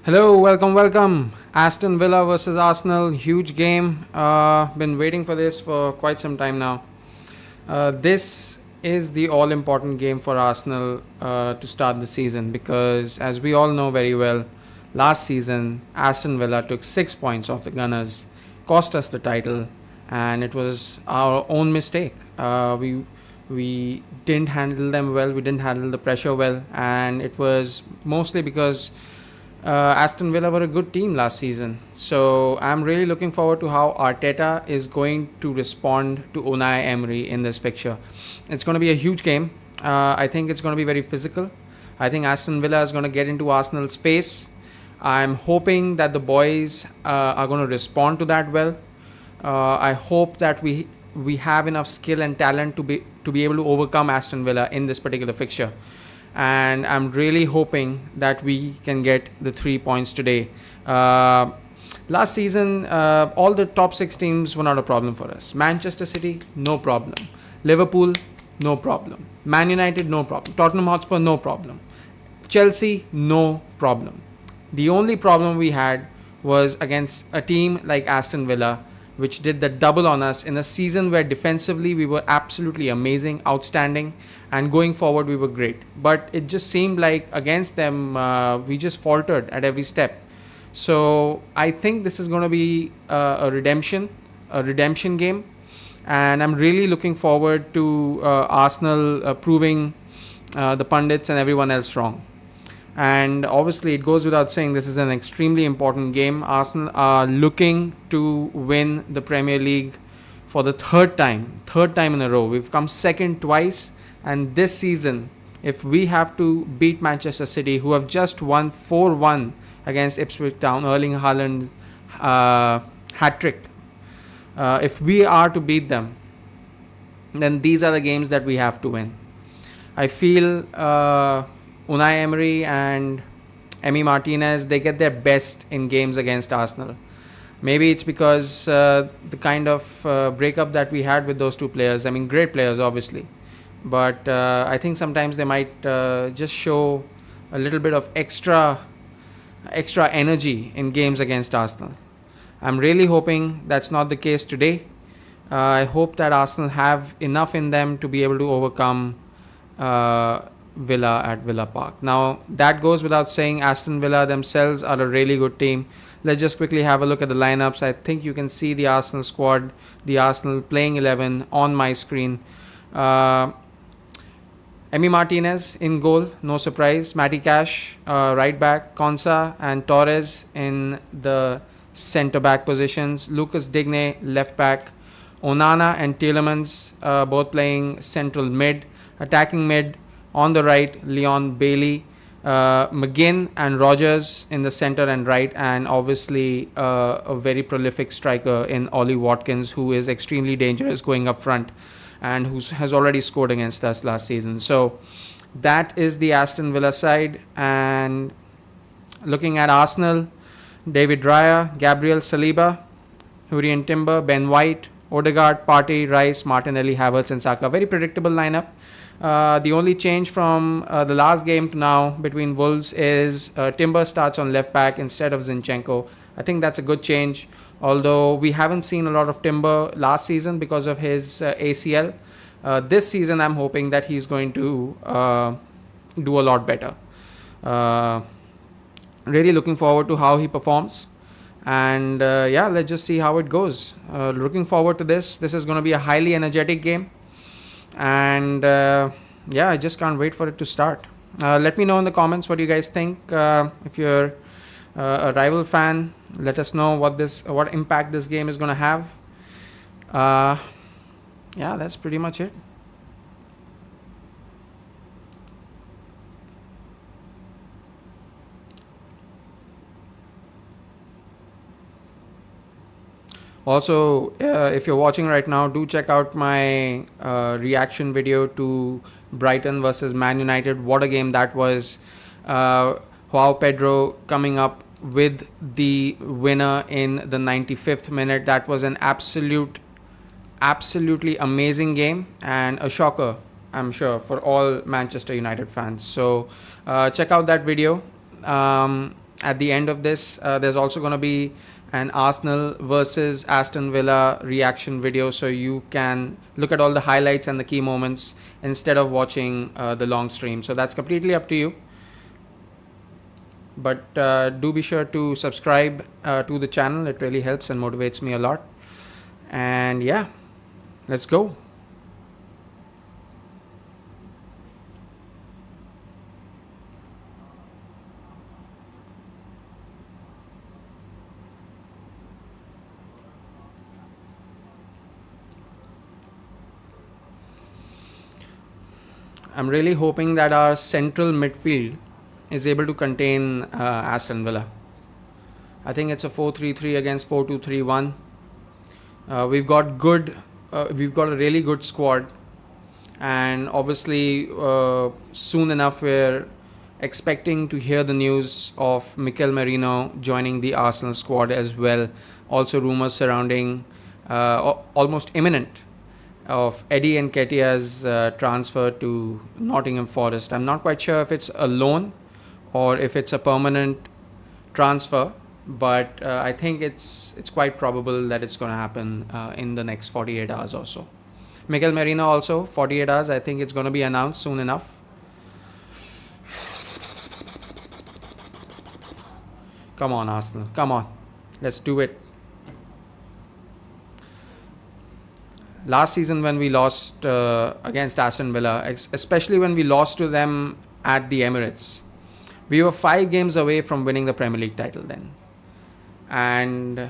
Hello, welcome. Aston Villa versus Arsenal, huge game. Been waiting for this for quite some time now. This is the all important game for Arsenal to start the season because, as we all know very well, last season Aston Villa took 6 points off the Gunners, cost us the title, and it was our own mistake. We didn't handle them well, we didn't handle the pressure well, and it was mostly because Aston Villa were a good team last season. So I'm really looking forward to how Arteta is going to respond to Unai Emery in this fixture. It's going to be a huge game. I think it's going to be very physical. I think Aston Villa is going to get into Arsenal's face. I'm hoping that the boys are going to respond to that well. I hope that we have enough skill and talent to be able to overcome Aston Villa in this particular fixture, and I'm really hoping that we can get the 3 points today. Last season, all the top six teams were not a problem for us. Manchester City, no problem. Liverpool, no problem. Man United, no problem. Tottenham Hotspur, no problem. Chelsea, no problem. The only problem we had was against a team like Aston Villa, which did the double on us in a season where defensively we were absolutely amazing, outstanding, and going forward we were great. But it just seemed like against them we just faltered at every step. So I think this is going to be a redemption game, and I'm really looking forward to Arsenal proving the pundits and everyone else wrong. And obviously, it goes without saying this is an extremely important game. Arsenal are looking to win the Premier League for the third time in a row. We've come second twice, and this season, if we have to beat Manchester City, who have just won 4-1 against Ipswich Town, Erling Haaland hat trick. If we are to beat them, then these are the games that we have to win. I feel Unai Emery and Emi Martinez, they get their best in games against Arsenal. Maybe it's because the kind of breakup that we had with those two players. I mean, great players, obviously. But I think sometimes they might just show a little bit of extra energy in games against Arsenal. I'm really hoping that's not the case today. I hope that Arsenal have enough in them to be able to overcome Villa at Villa Park. Now, that goes without saying, Aston Villa themselves are a really good team. Let's just quickly have a look at the lineups. I think you can see the Arsenal squad, the Arsenal playing 11 on my screen. Emi Martinez in goal, no surprise. Matty Cash, right back. Konsa and Torres in the centre back positions. Lucas Digne, left back. Onana and Tielemans both playing central mid. Attacking mid, on the right, Leon Bailey, McGinn and Rogers in the centre and right, and obviously a very prolific striker in Ollie Watkins, who is extremely dangerous going up front and who has already scored against us last season. So that is the Aston Villa side. And looking at Arsenal, David Raya, Gabriel Saliba, Hurrien Timber, Ben White, Odegaard, Partey, Rice, Martinelli, Havertz and Saka. Very predictable lineup. The only change from the last game to now between Wolves is Timber starts on left back instead of Zinchenko. I think that's a good change, although we haven't seen a lot of Timber last season because of his ACL. This season, I'm hoping that he's going to do a lot better. Really looking forward to how he performs. And let's just see how it goes. Looking forward to this. This is going to be a highly energetic game. And I just can't wait for it to start. Let me know in the comments what you guys think. If you're a rival fan, let us know what impact this game is going to have. That's pretty much it. Also, if you're watching right now, do check out my reaction video to Brighton versus Man United. What a game that was. Joao Pedro coming up with the winner in the 95th minute. That was an absolutely amazing game and a shocker, I'm sure, for all Manchester United fans. So check out that video. at the end of this. There's also going to be an Arsenal versus Aston Villa reaction video, so you can look at all the highlights and the key moments instead of watching the long stream. So that's completely up to you. But do be sure to subscribe to the channel. It really helps and motivates me a lot. And yeah, let's go. I'm really hoping that our central midfield is able to contain Aston Villa. I think it's a 4-3-3 against 4-2-3-1. We've got good. We've got a really good squad, and obviously, soon enough, we're expecting to hear the news of Mikel Merino joining the Arsenal squad as well. Also, rumors surrounding almost imminent of Eddie Nketiah's transfer to Nottingham Forest. I'm not quite sure if it's a loan or if it's a permanent transfer, but I think it's quite probable that it's going to happen in the next 48 hours or so. Miguel Merino also, 48 hours. I think it's going to be announced soon enough. Come on, Arsenal. Come on. Let's do it. Last season when we lost against Aston Villa, especially when we lost to them at the Emirates, we were 5 games away from winning the Premier League title then. And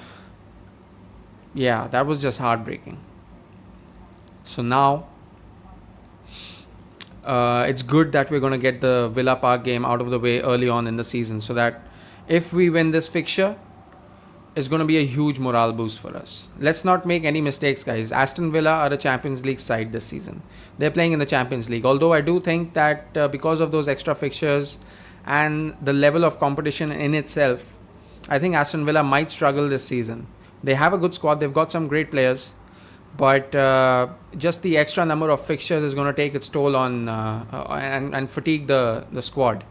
yeah, that was just heartbreaking. So now it's good that we're going to get the Villa Park game out of the way early on in the season, so that if we win this fixture, it's going to be a huge morale boost for us. Let's not make any mistakes, guys. Aston Villa are a Champions League side this season. They're playing in the Champions League. Although I do think that because of those extra fixtures and the level of competition in itself, I think Aston Villa might struggle this season. They have a good squad. They've got some great players. But just the extra number of fixtures is going to take its toll on and fatigue the squad.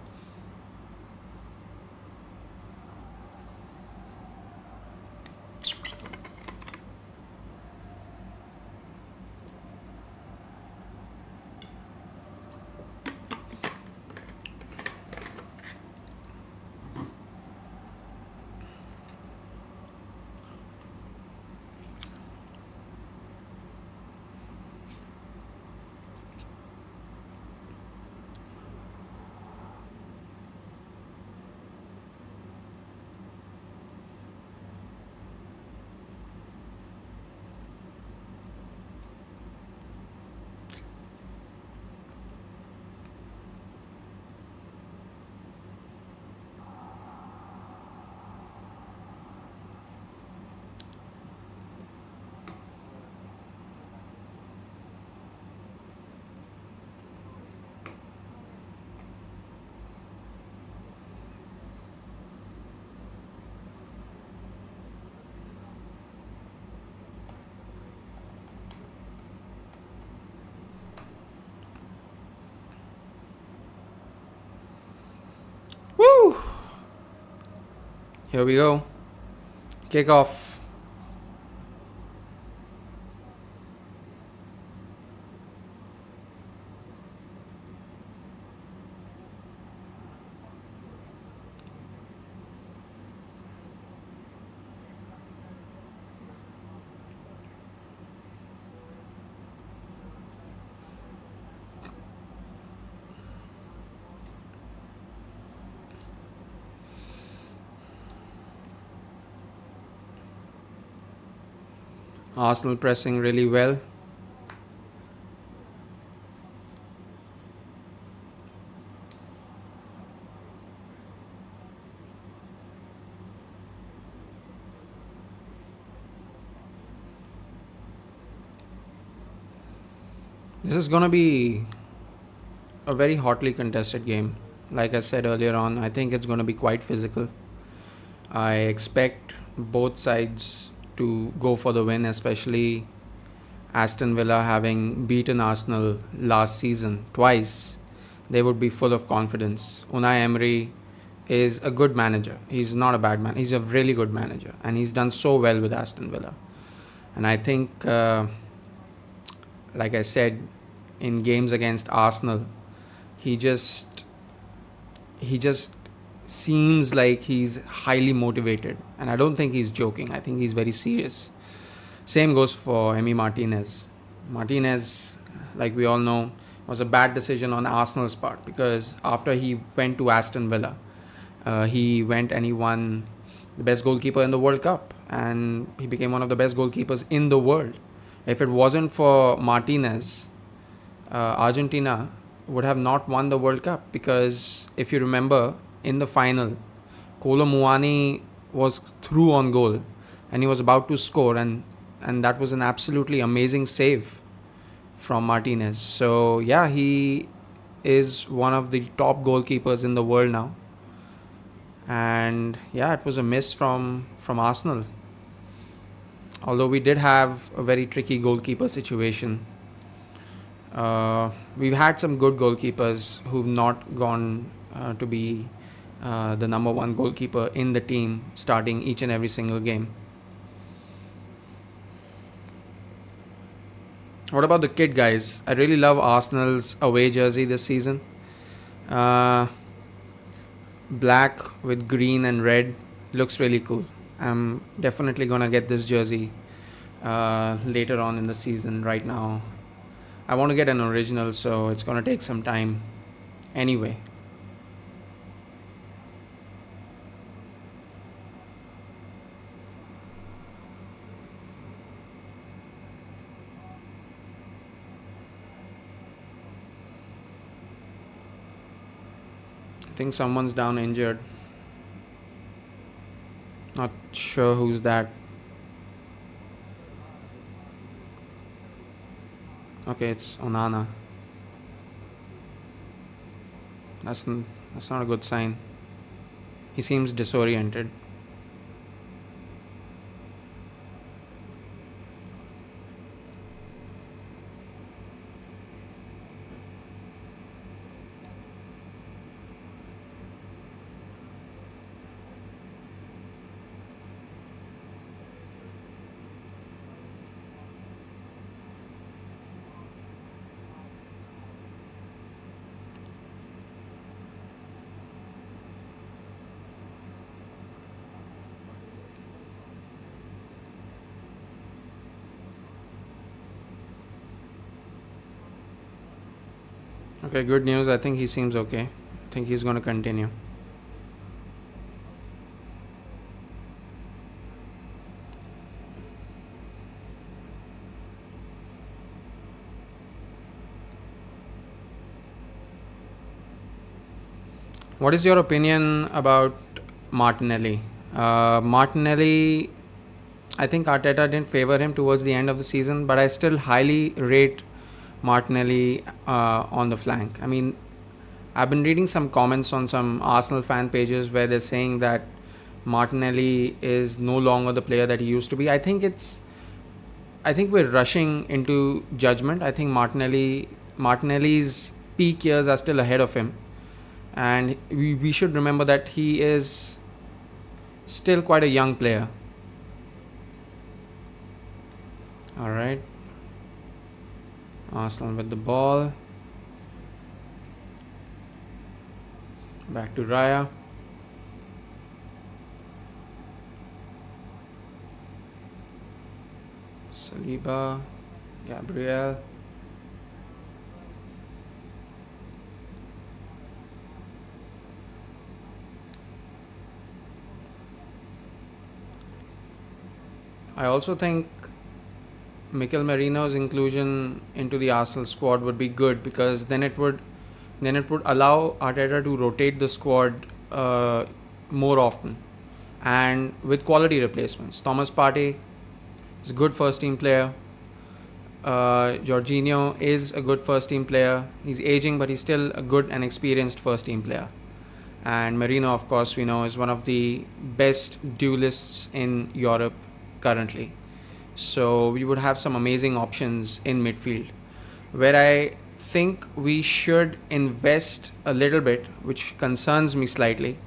Woo! Here we go. Kick off. Arsenal pressing really well. This is going to be a very hotly contested game. Like I said earlier on, I think it's going to be quite physical. I expect both sides to go for the win, especially Aston Villa having beaten Arsenal last season twice. They would be full of confidence. Unai Emery is a good manager. He's not a bad man. He's a really good manager, and he's done so well with Aston Villa. And I think, like I said, in games against Arsenal, he just he just seems like he's highly motivated, and I don't think he's joking. I think he's very serious. Same goes for Emi Martinez. Martinez, like we all know, was a bad decision on Arsenal's part, because after he went to Aston Villa, he went and he won the best goalkeeper in the World Cup, and he became one of the best goalkeepers in the world. If it wasn't for Martinez, Argentina would have not won the World Cup, because if you remember, in the final, Kolo Muani was through on goal and he was about to score, and that was an absolutely amazing save from Martinez. So yeah, he is one of the top goalkeepers in the world now. And yeah, it was a miss from Arsenal. Although we did have a very tricky goalkeeper situation. We've had some good goalkeepers who've not gone to be the number one goalkeeper in the team, starting each and every single game. What about the kit, guys? I really love Arsenal's away jersey this season. Uh, Black with green and red looks really cool. I'm definitely gonna get this jersey later on in the season. Right now, I want to get an original, so it's gonna take some time. Anyway, I think someone's down injured. Not sure who's that. Okay, it's Onana. That's not a good sign. He seems disoriented. Okay, good news. I think he seems okay. I think he's going to continue. What is your opinion about Martinelli? Martinelli, I think Arteta didn't favor him towards the end of the season, but I still highly rate Martinelli on the flank. I mean, I've been reading some comments on some Arsenal fan pages where they're saying that Martinelli is no longer the player that he used to be. I think we're rushing into judgment. I think Martinelli's peak years are still ahead of him, and we should remember that he is still quite a young player. All right, Arsenal with the ball. Back to Raya. Saliba. Gabriel. I also think Mikel Merino's inclusion into the Arsenal squad would be good, because then it would allow Arteta to rotate the squad more often and with quality replacements. Thomas Partey is a good first team player. Jorginho is a good first team player. He's aging, but he's still a good and experienced first team player. And Merino, of course, we know is one of the best duelists in Europe currently. So we would have some amazing options in midfield. Where I think we should invest a little bit, which concerns me slightly,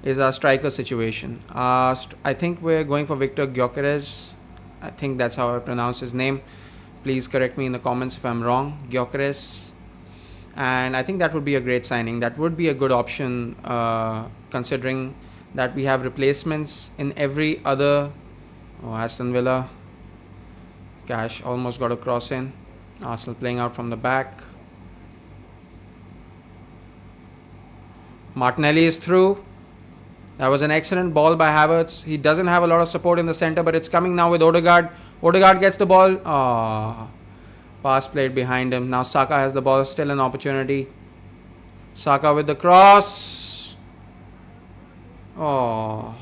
is our striker situation. I think we're going for Victor Gyökeres. I think that's how I pronounce his name. Please correct me in the comments if I'm wrong. Gyökeres. And I think that would be a great signing. That would be a good option, considering that we have replacements in every other. Oh, Aston Villa. Cash almost got a cross in. Arsenal playing out from the back. Martinelli is through. That was an excellent ball by Havertz. He doesn't have a lot of support in the center, but it's coming now with Odegaard. Odegaard gets the ball. Pass played behind him. Now Saka has the ball. Still an opportunity. Saka with the cross. Oh,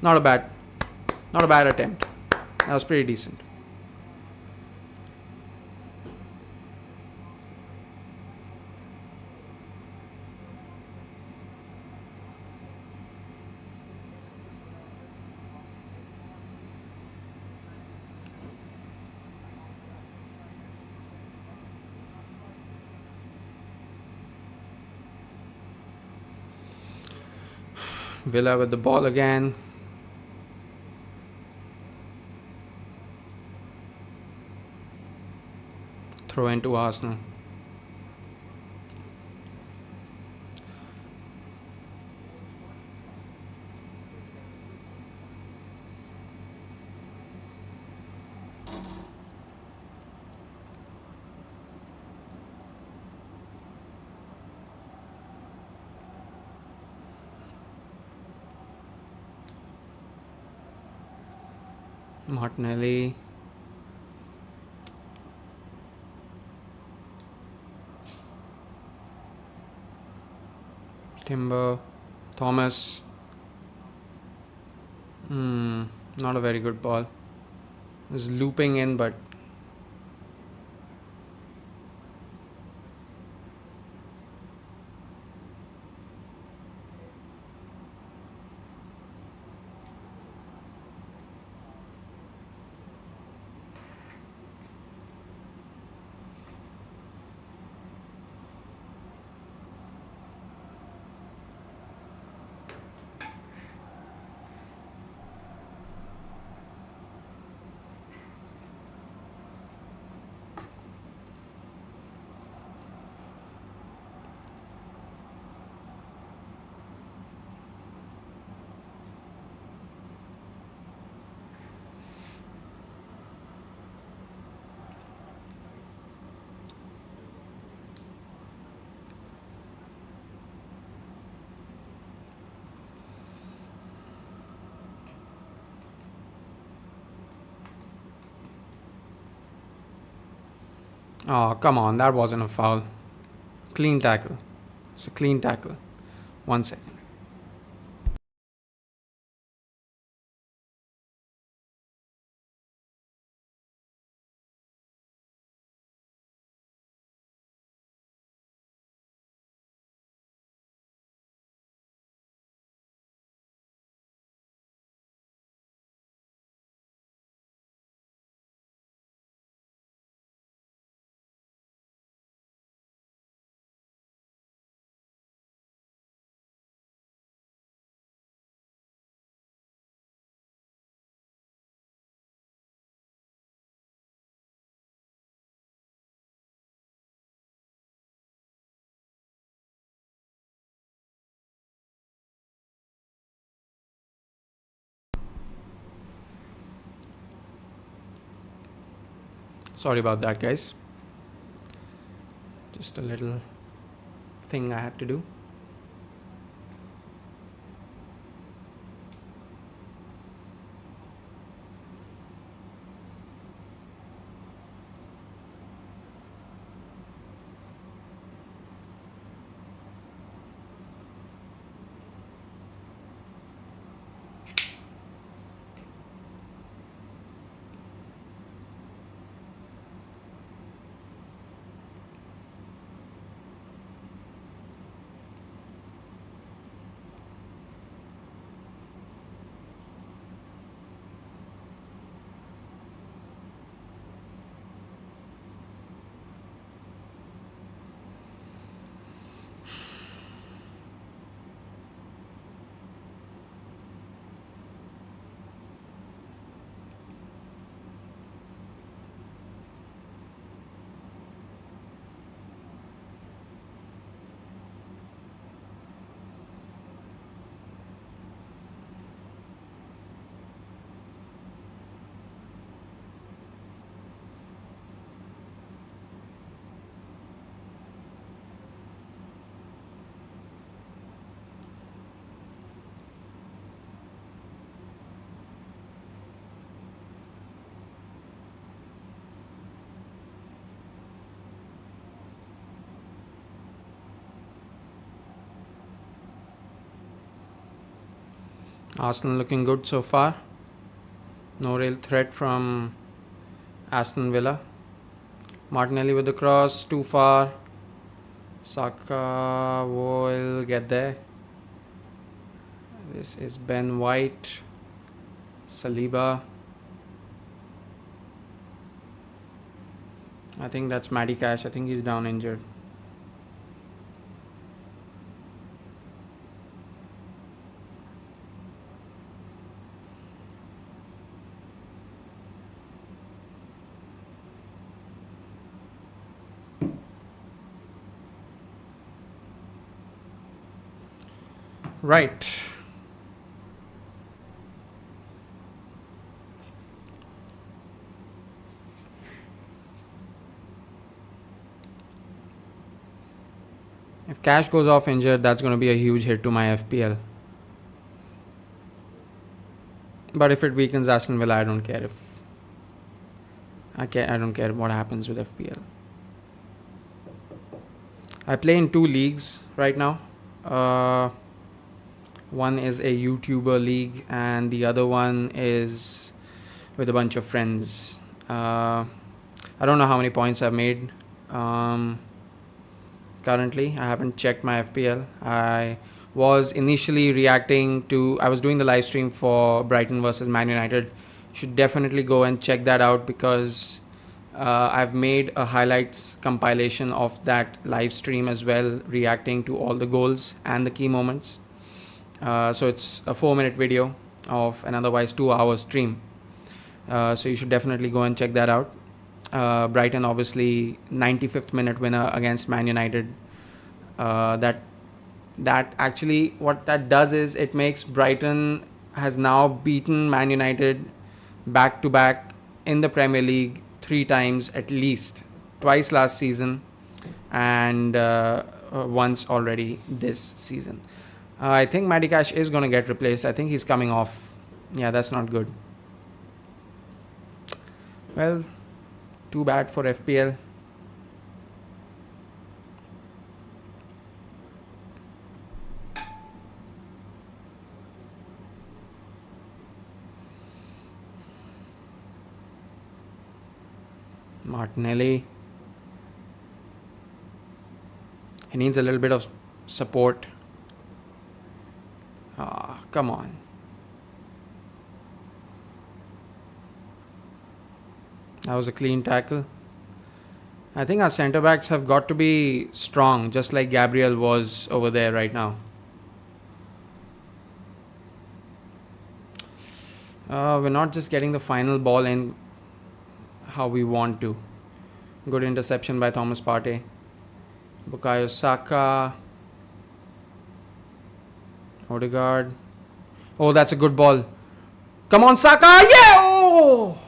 not a bad attempt. That was pretty decent. Villa with the ball again. Throw into Arsenal. Martinelli. Timber. Thomas. Not a very good ball. It was looping in, but oh, come on, that wasn't a foul. Clean tackle. It's a clean tackle. 1 second. Sorry about that, guys. Just a little thing I have to do. Arsenal looking good so far. No real threat from Aston Villa. Martinelli with the cross, too far. Saka will get there. This is Ben White. Saliba. I think that's Matty Cash. I think he's down injured. Right. If Cash goes off injured, that's going to be a huge hit to my FPL. But if it weakens Aston Villa, I don't care if I don't care what happens with FPL. I play in two leagues right now. One is a YouTuber league, and the other one is with a bunch of friends. I don't know how many points I've made. Currently, I haven't checked my FPL. I was initially reacting to. I was doing the live stream for Brighton versus Man United. You should definitely go and check that out because I've made a highlights compilation of that live stream as well, reacting to all the goals and the key moments. So it's a 4-minute video of an otherwise 2-hour stream. So you should definitely go and check that out. Brighton obviously 95th minute winner against Man United. That actually what that does is it makes Brighton has now beaten Man United back to back in the Premier League 3 times at least, twice last season and once already this season. I think Matty Cash is going to get replaced. I think he's coming off. Yeah, that's not good. Well, too bad for FPL. Martinelli. He needs a little bit of support. Come on. That was a clean tackle. I think our centre backs have got to be strong, just like Gabriel was over there right now. We're not just getting the final ball in how we want to. Good interception by Thomas Partey. Bukayo Saka. Odegaard. Oh, that's a good ball. Come on, Saka! Yeah! Oh!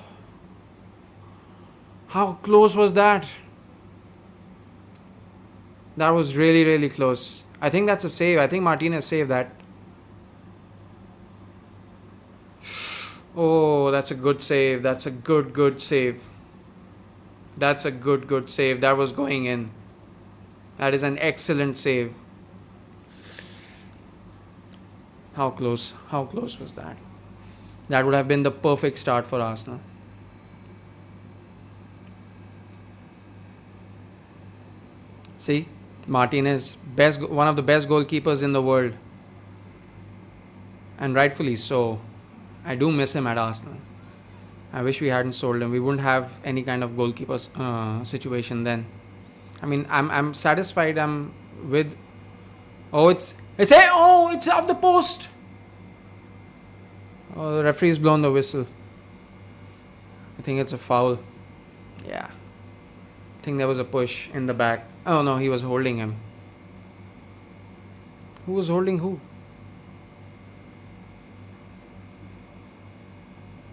How close was that? That was really, really close. I think that's a save. I think Martinez saved that. Oh, that's a good save. That's a good save. That's a good save. That was going in. That is an excellent save. How close? How close was that? That would have been the perfect start for Arsenal. See, Martinez, one of the best goalkeepers in the world, and rightfully so. I do miss him at Arsenal. I wish we hadn't sold him. We wouldn't have any kind of goalkeeper situation then. I mean, I'm satisfied. I'm with. Oh, it's off the post. Oh, the referee's blown the whistle. I think it's a foul. Yeah. I think there was a push in the back. Oh no, he was holding him. Who was holding who?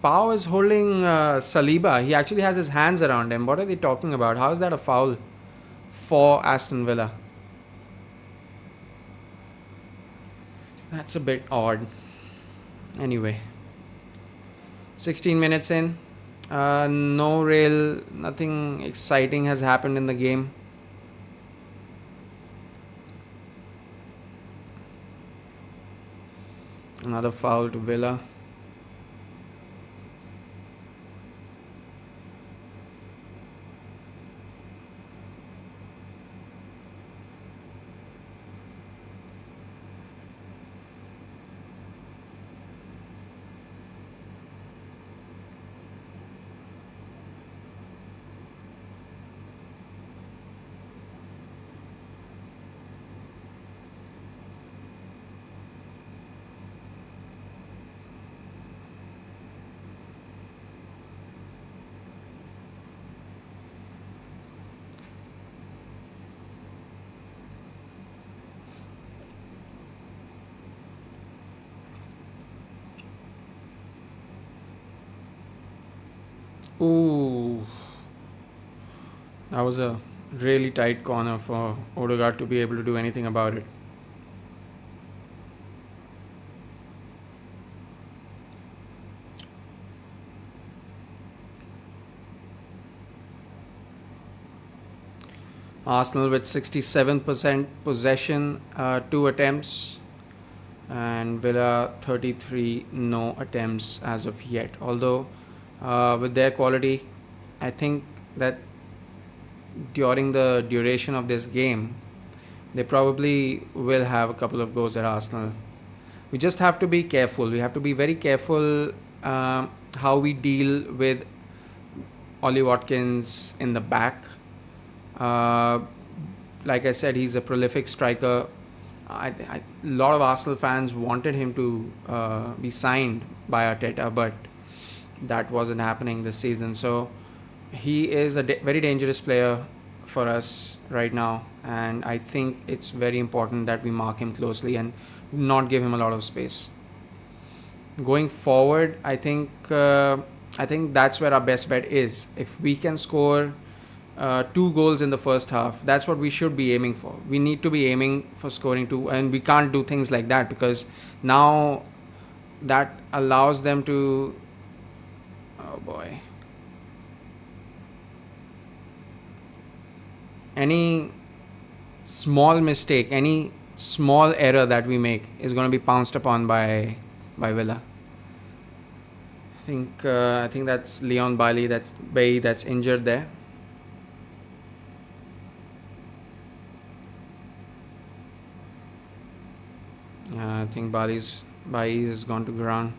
Pau is holding Saliba. He actually has his hands around him. What are they talking about? How is that a foul for Aston Villa? That's a bit odd. Anyway, 16 minutes in. Nothing exciting has happened in the game. Another foul to Villa. Ooh, that was a really tight corner for Odegaard to be able to do anything about it. Arsenal with 67% possession, 2 attempts, and Villa 33 no attempts as of yet. Although, with their quality, I think that during the duration of this game, they probably will have a couple of goals at Arsenal. We just have to be careful. We have to be very careful how we deal with Ollie Watkins in the back. Uh, like I said, he's a prolific striker. A lot of Arsenal fans wanted him to be signed by Arteta, but that wasn't happening this season. So he is a very dangerous player for us right now, and I think it's very important that we mark him closely and not give him a lot of space. Going forward, I think that's where our best bet is. If we can score 2 goals in the first half, that's what we should be aiming for. We need to be aiming for scoring two, and we can't do things like that because now that allows them to. Oh boy. Any small mistake, any small error that we make is going to be pounced upon by Villa. I think that's Leon Bailey. That's Bay that's injured there. I think Bailey has gone to ground.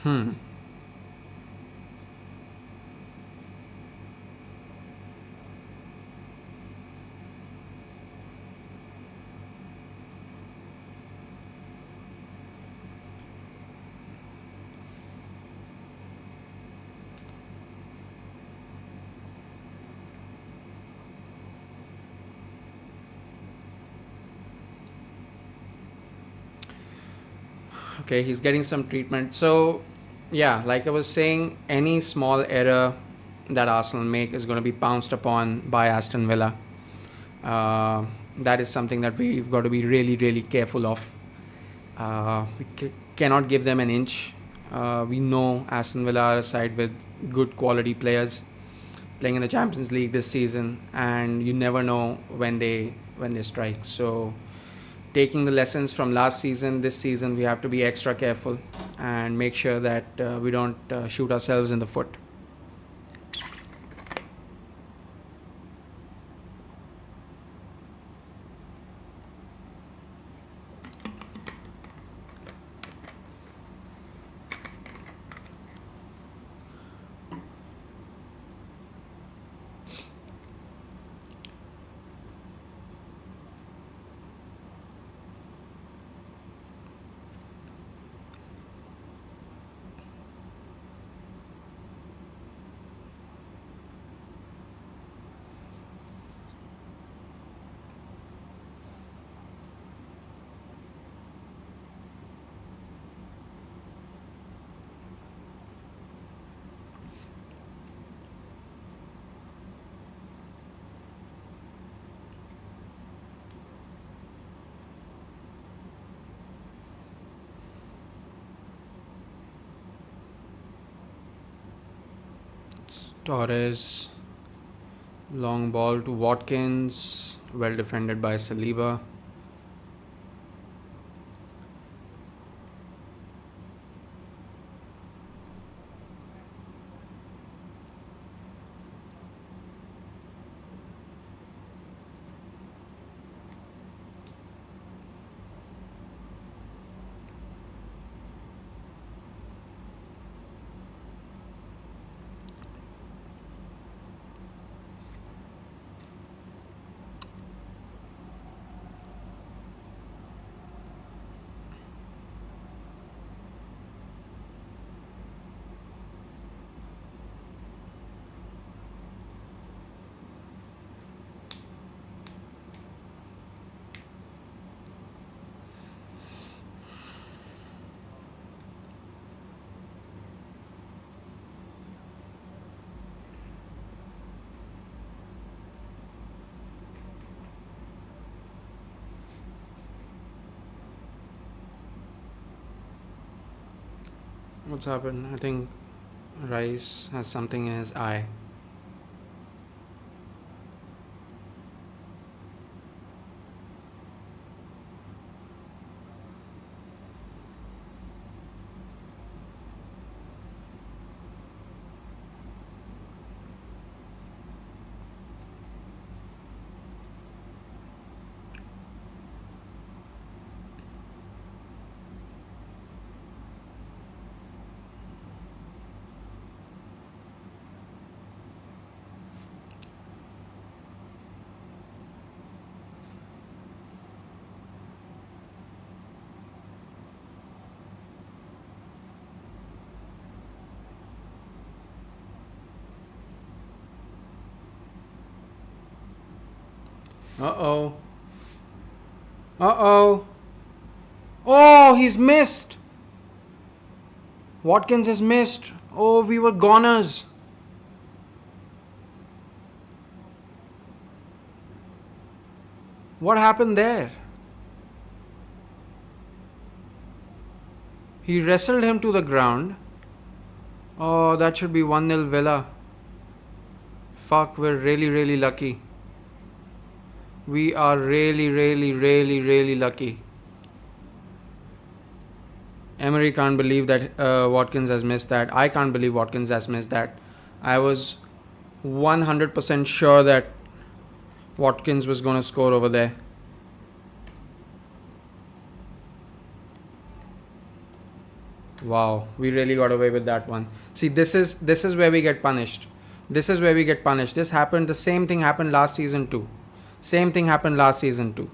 Hmm. Okay, he's getting some treatment. So, yeah, like I was saying, any small error that Arsenal make is going to be pounced upon by Aston Villa. Uh, that is something that we've got to be really, really careful of. We cannot give them an inch. We know Aston Villa are a side with good quality players playing in the Champions League this season, and you never know when they strike. So, taking the lessons from last season, this season we have to be extra careful and make sure that we don't shoot ourselves in the foot. Torres, long ball to Watkins, well defended by Saliba. What's happened? I think Rice has something in his eye. Uh oh. Uh oh. Oh, he's missed. Watkins has missed. Oh, we were goners. What happened there? He wrestled him to the ground. Oh, that should be 1-0 Villa. Fuck, we're really, really lucky. We are really, really, really, really lucky. Emery can't believe that Watkins has missed that. I can't believe Watkins has missed that. I was 100% sure that Watkins was going to score over there. Wow, we really got away with that one. See, this is where we get punished. This is where we get punished. This happened. The same thing happened last season too. Same thing happened last season too.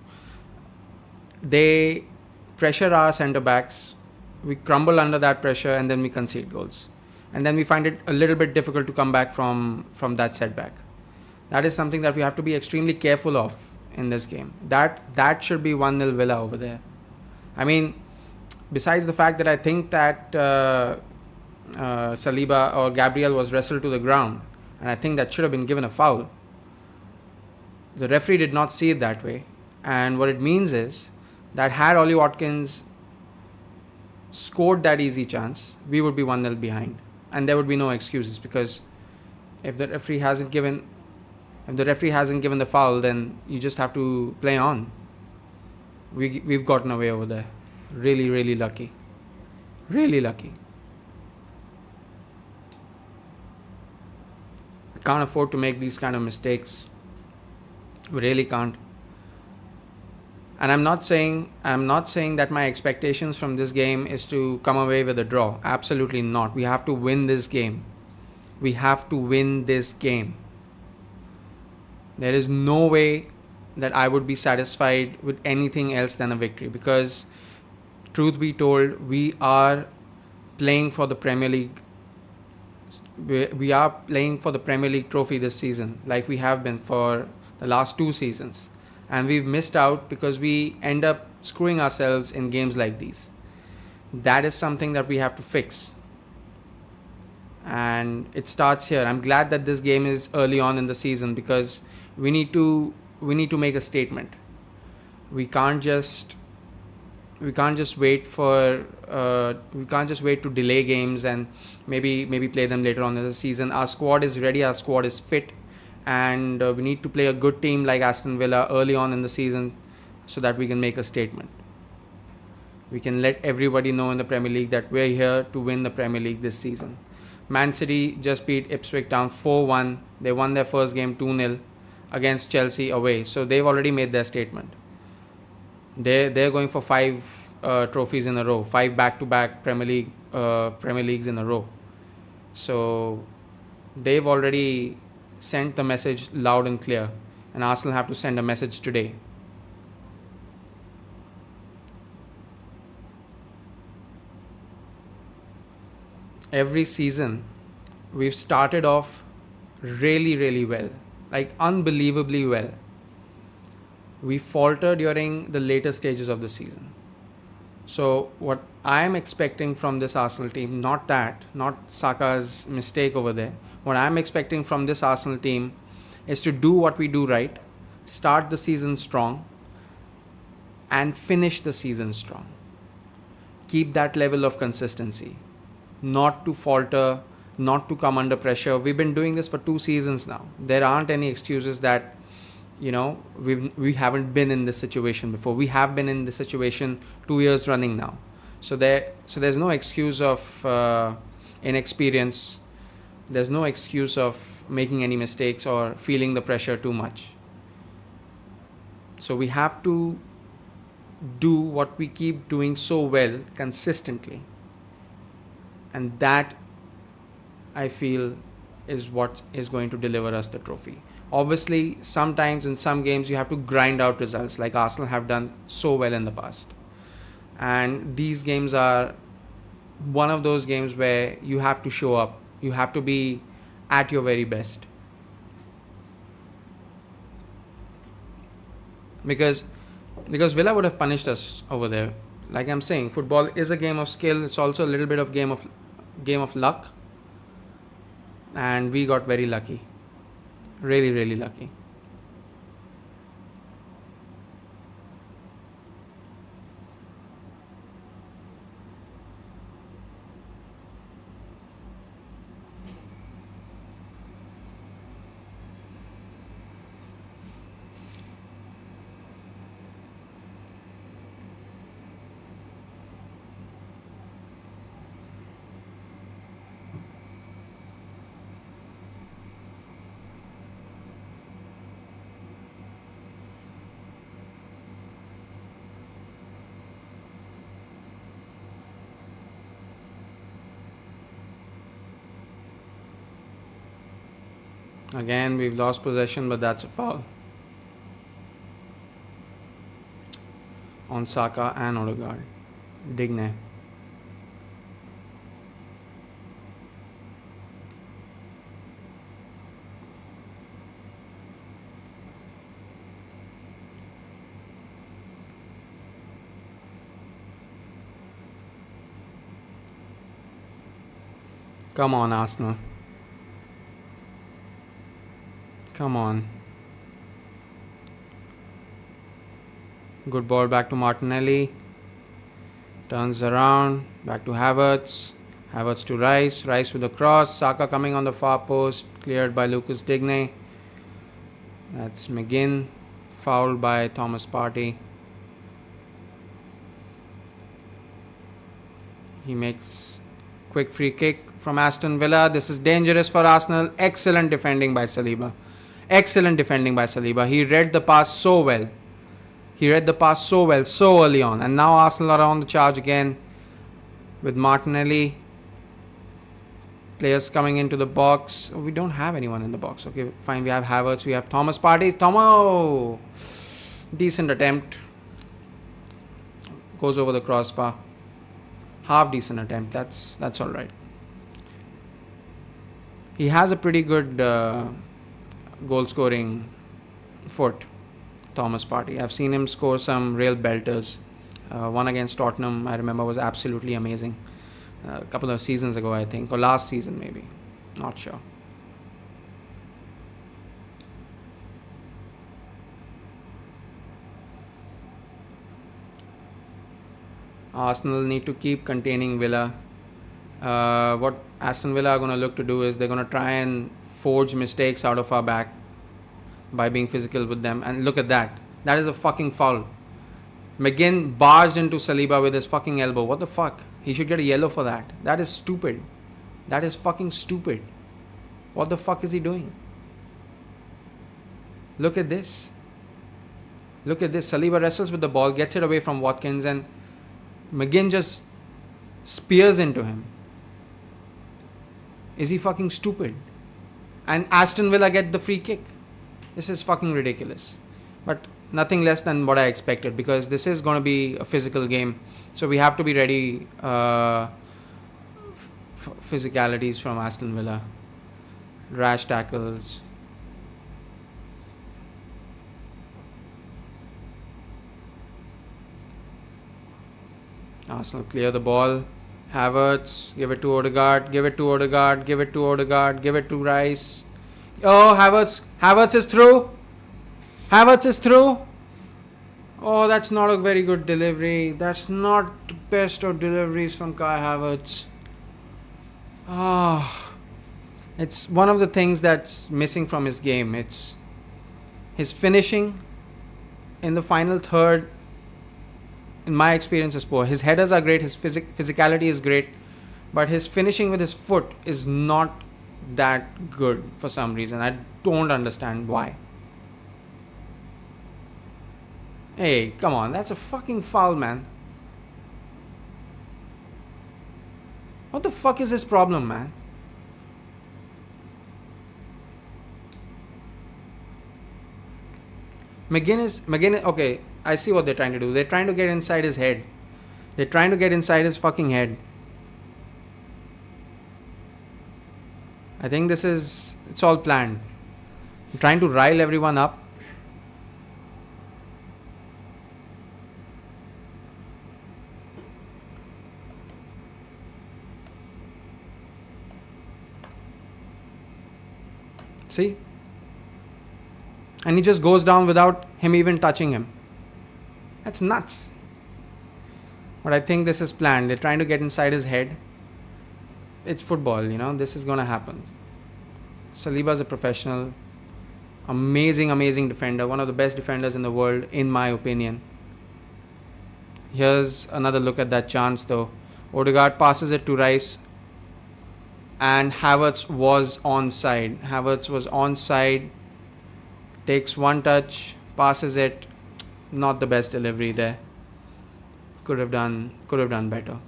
They pressure our centre backs. We crumble under that pressure and then we concede goals. And then we find it a little bit difficult to come back from that setback. That is something that we have to be extremely careful of in this game. That should be 1-0 Villa over there. I mean, besides the fact that I think that Saliba or Gabriel was wrestled to the ground, and I think that should have been given a foul. The referee did not see it that way. And what it means is that had Ollie Watkins scored that easy chance, we would be 1-0 behind. And there would be no excuses, because if the referee hasn't given the foul, then you just have to play on. We've gotten away over there. Really, really lucky. Really lucky. Can't afford to make these kind of mistakes. We really can't. And I'm not saying that my expectations from this game is to come away with a draw. Absolutely not. We have to win this game. We have to win this game. There is no way that I would be satisfied with anything else than a victory, because truth be told, we are playing for the Premier League. We are playing for the Premier League trophy this season, like we have been for the last 2 seasons. And we've missed out because we end up screwing ourselves in games like these. That is something that we have to fix. And it starts here. I'm glad that this game is early on in the season, because we need to make a statement. We can't just we can't just wait to delay games and maybe play them later on in the season. Our squad is ready, our squad is fit, and we need to play a good team like Aston Villa early on in the season so that we can make a statement. We can let everybody know in the Premier League that we're here to win the Premier League this season. Man City just beat Ipswich Town 4-1. They won their first game 2-0 against Chelsea away. So they've already made their statement. They're going for 5 trophies in a row, 5 back-to-back Premier Leagues in a row. So they've already sent the message loud and clear, and Arsenal have to send a message today. Every season, we've started off really well, like unbelievably well. We falter during the later stages of the season. So what I'm expecting from this Arsenal team, not Saka's mistake over there. What I'm expecting from this Arsenal team is to do what we do right, start the season strong, and finish the season strong. Keep that level of consistency, not to falter, not to come under pressure. We've been doing this for 2 seasons now. There aren't any excuses that we haven't been in this situation before. We have been in this situation 2 years running now. So there's no excuse of inexperience. There's no excuse of making any mistakes or feeling the pressure too much. So we have to do what we keep doing so well consistently, and that, I feel, is what is going to deliver us the trophy. Obviously, sometimes in some games you have to grind out results, like Arsenal have done so well in the past. And these games are one of those games where you have to show up. You have to be at your very best. Because Villa would have punished us over there. Like I'm saying, football is a game of skill. It's also a little bit of game of luck. And we got very lucky. Really lucky. Again, we've lost possession, but that's a foul on Saka and Odegaard. Digne. Come on, Arsenal. Come on. Good ball back to Martinelli. Turns around. Back to Havertz. Havertz to Rice. Rice with a cross. Saka coming on the far post. Cleared by Lucas Digne. That's McGinn. Fouled by Thomas Partey. He makes quick free kick from Aston Villa. This is dangerous for Arsenal. Excellent defending by Saliba. He read the pass so well. So early on. And now Arsenal are on the charge again with Martinelli. Players coming into the box. We don't have anyone in the box. Okay, fine. We have Havertz. We have Thomas Partey. Tomo! Decent attempt. Goes over the crossbar. Half decent attempt. That's all right. He has a pretty good goal scoring foot, Thomas Partey. I've seen him score some real belters. One against Tottenham, I remember, was absolutely amazing. A couple of seasons ago, I think, or last season maybe. Not sure. Arsenal need to keep containing Villa. What Aston Villa are going to look to do is they're going to try and forge mistakes out of our back by being physical with them. And look at that. That is a fucking foul. McGinn barged into Saliba with his fucking elbow. What the fuck? He should get a yellow for that. That is stupid. That is fucking stupid. What the fuck is he doing? Look at this. Look at this. Saliba wrestles with the ball, gets it away from Watkins, and McGinn just spears into him. Is he fucking stupid? And Aston Villa get the free kick. This is fucking ridiculous. But nothing less than what I expected, because this is going to be a physical game. So we have to be ready. Physicalities from Aston Villa. Rash tackles. Arsenal clear the ball. Havertz, give it to Odegaard, give it to Odegaard, give it to Odegaard, give it to Rice. Oh, Havertz is through. Havertz is through. Oh, that's not a very good delivery. That's not the best of deliveries from Kai Havertz. Oh, it's one of the things that's missing from his game. It's his finishing in the final third. In my experience, is poor. His headers are great. His physicality is great, but his finishing with his foot is not that good for some reason. I don't understand why. Hey, come on. That's a fucking foul, man. What the fuck is his problem, man? McGinn, okay, I see what they're trying to do. They're trying to get inside his head. They're trying to get inside his fucking head. I think it's all planned. I'm trying to rile everyone up. See? And he just goes down without him even touching him. That's nuts. But I think this is planned. They're trying to get inside his head. It's football, this is going to happen. Saliba's a professional. Amazing defender. One of the best defenders in the world, in my opinion. Here's another look at that chance, though. Odegaard passes it to Rice. And Havertz was onside. Takes one touch, passes it. Not the best delivery there. Could have done better.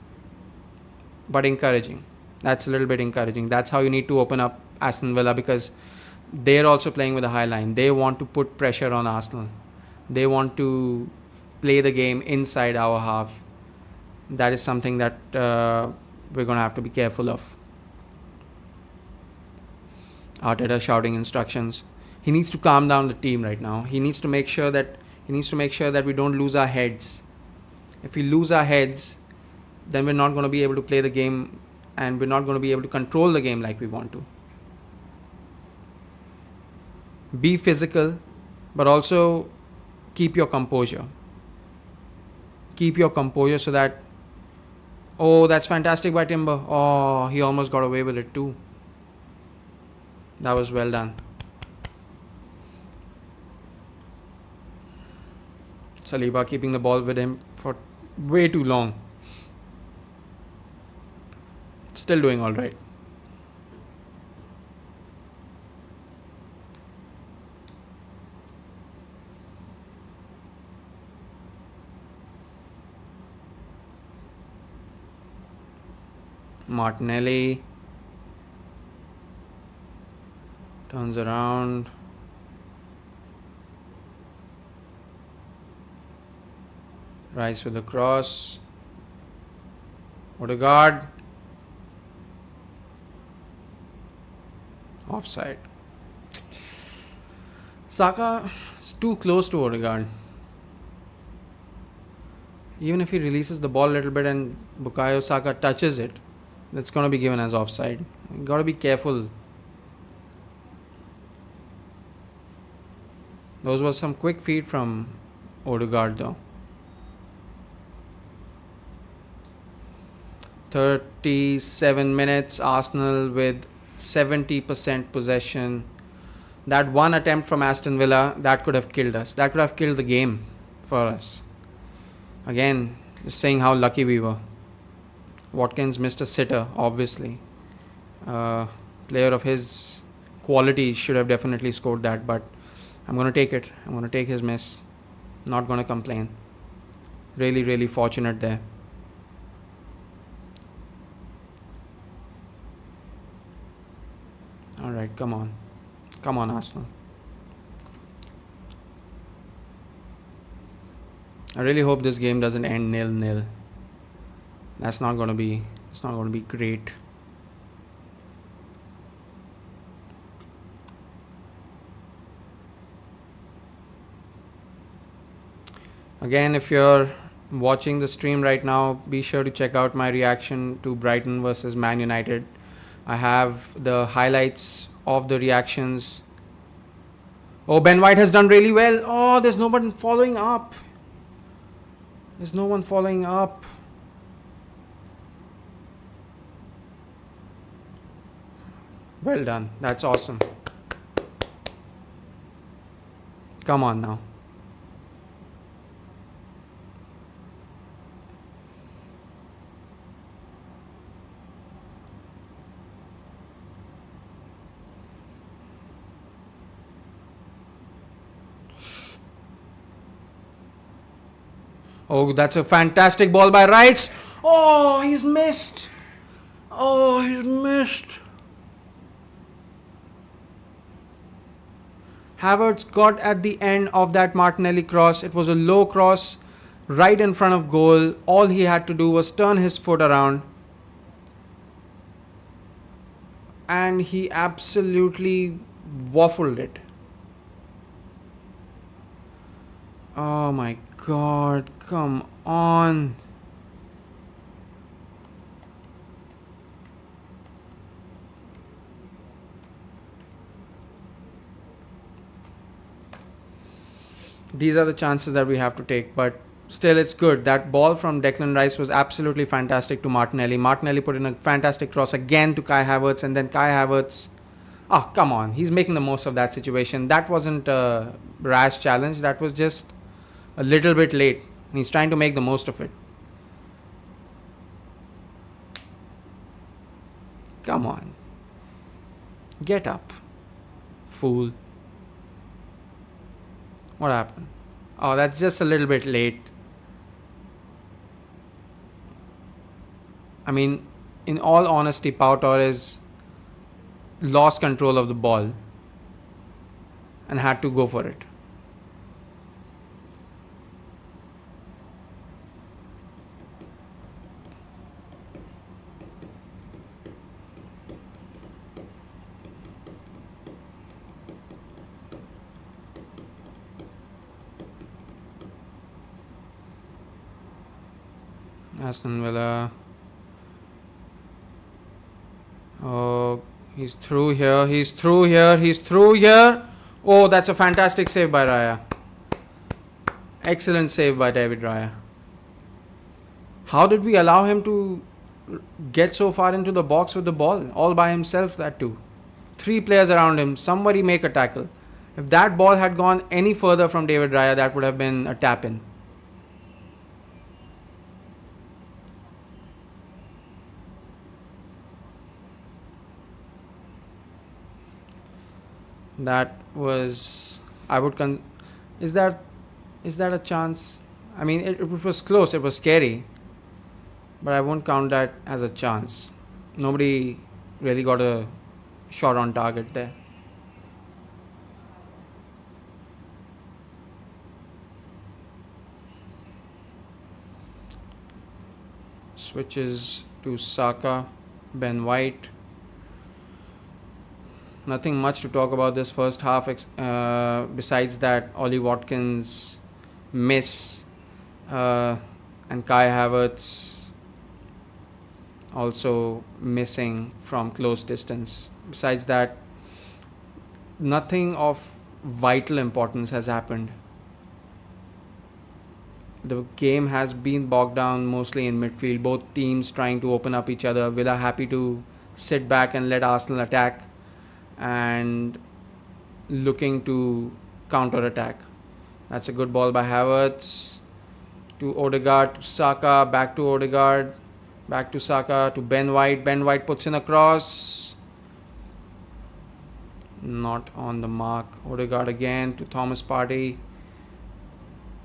But encouraging. That's a little bit encouraging. That's how you need to open up Aston Villa, because they're also playing with a high line. They want to put pressure on Arsenal. They want to play the game inside our half. That is something that we're going to have to be careful of. Arteta shouting instructions. He needs to calm down the team right now. He needs to make sure that we don't lose our heads. If we lose our heads, then we're not going to be able to play the game, and we're not going to be able to control the game like we want to. Be physical, but also keep your composure. Keep your composure so that... Oh, that's fantastic by Timber. Oh, he almost got away with it too. That was well done. Saliba keeping the ball with him for way too long. Still doing all right. Martinelli turns around. Rice with the cross. Odegaard. Offside. Saka is too close to Odegaard. Even if he releases the ball a little bit and Bukayo Saka touches it, that's going to be given as offside. You got to be careful. Those were some quick feet from Odegaard though. 37 minutes, Arsenal with 70% possession. That one attempt from Aston Villa, that could have killed us. That could have killed the game for us. Again, just saying how lucky we were. Watkins missed a sitter, obviously. Uh, Player of his quality should have definitely scored that, but I'm going to take it. I'm going to take his miss. Not going to complain. Really, really fortunate there. Alright, come on. Come on, Arsenal. I really hope this game doesn't end 0-0. That's not gonna be. It's not gonna be great. Again, if you're watching the stream right now, be sure to check out my reaction to Brighton versus Man United. I have the highlights of the reactions. Oh, Ben White has done really well. Oh, there's no one following up. There's no one following up. Well done. That's awesome. Come on now. Oh, that's a fantastic ball by Rice. Oh, he's missed. Oh, he's missed. Havertz got at the end of that Martinelli cross. It was a low cross right in front of goal. All he had to do was turn his foot around. And he absolutely waffled it. Oh my god, come on. These are the chances that we have to take, but still it's good. That ball from Declan Rice was absolutely fantastic to Martinelli. Martinelli put in a fantastic cross again to Kai Havertz, and then Kai Havertz, oh come on, he's making the most of that situation. That wasn't a rash challenge, that was just a little bit late. He's trying to make the most of it. Come on. Get up, fool. What happened? Oh, that's just a little bit late. I mean, in all honesty, Pau Torres lost control of the ball and had to go for it. Aston Villa. Oh, he's through here. He's through here. He's through here. Oh, that's a fantastic save by Raya. Excellent save by David Raya. How did we allow him to get so far into the box with the ball? All by himself, that too. 3 players around him. Somebody make a tackle. If that ball had gone any further from David Raya, that would have been a tap-in. That was, I would is that a chance? I mean, it was close, it was scary, but I won't count that as a chance. Nobody really got a shot on target there. Switches to Saka, Ben White. Nothing much to talk about this first half besides that Ollie Watkins miss and Kai Havertz also missing from close distance. Besides that, nothing of vital importance has happened. The game has been bogged down mostly in midfield. Both teams trying to open up each other. Villa happy to sit back and let Arsenal attack, and looking to counter attack. That's a good ball by Havertz to Odegaard to Saka, back to Odegaard, back to Saka to Ben White. Ben White puts in a cross. Not on the mark. Odegaard again to Thomas Partey.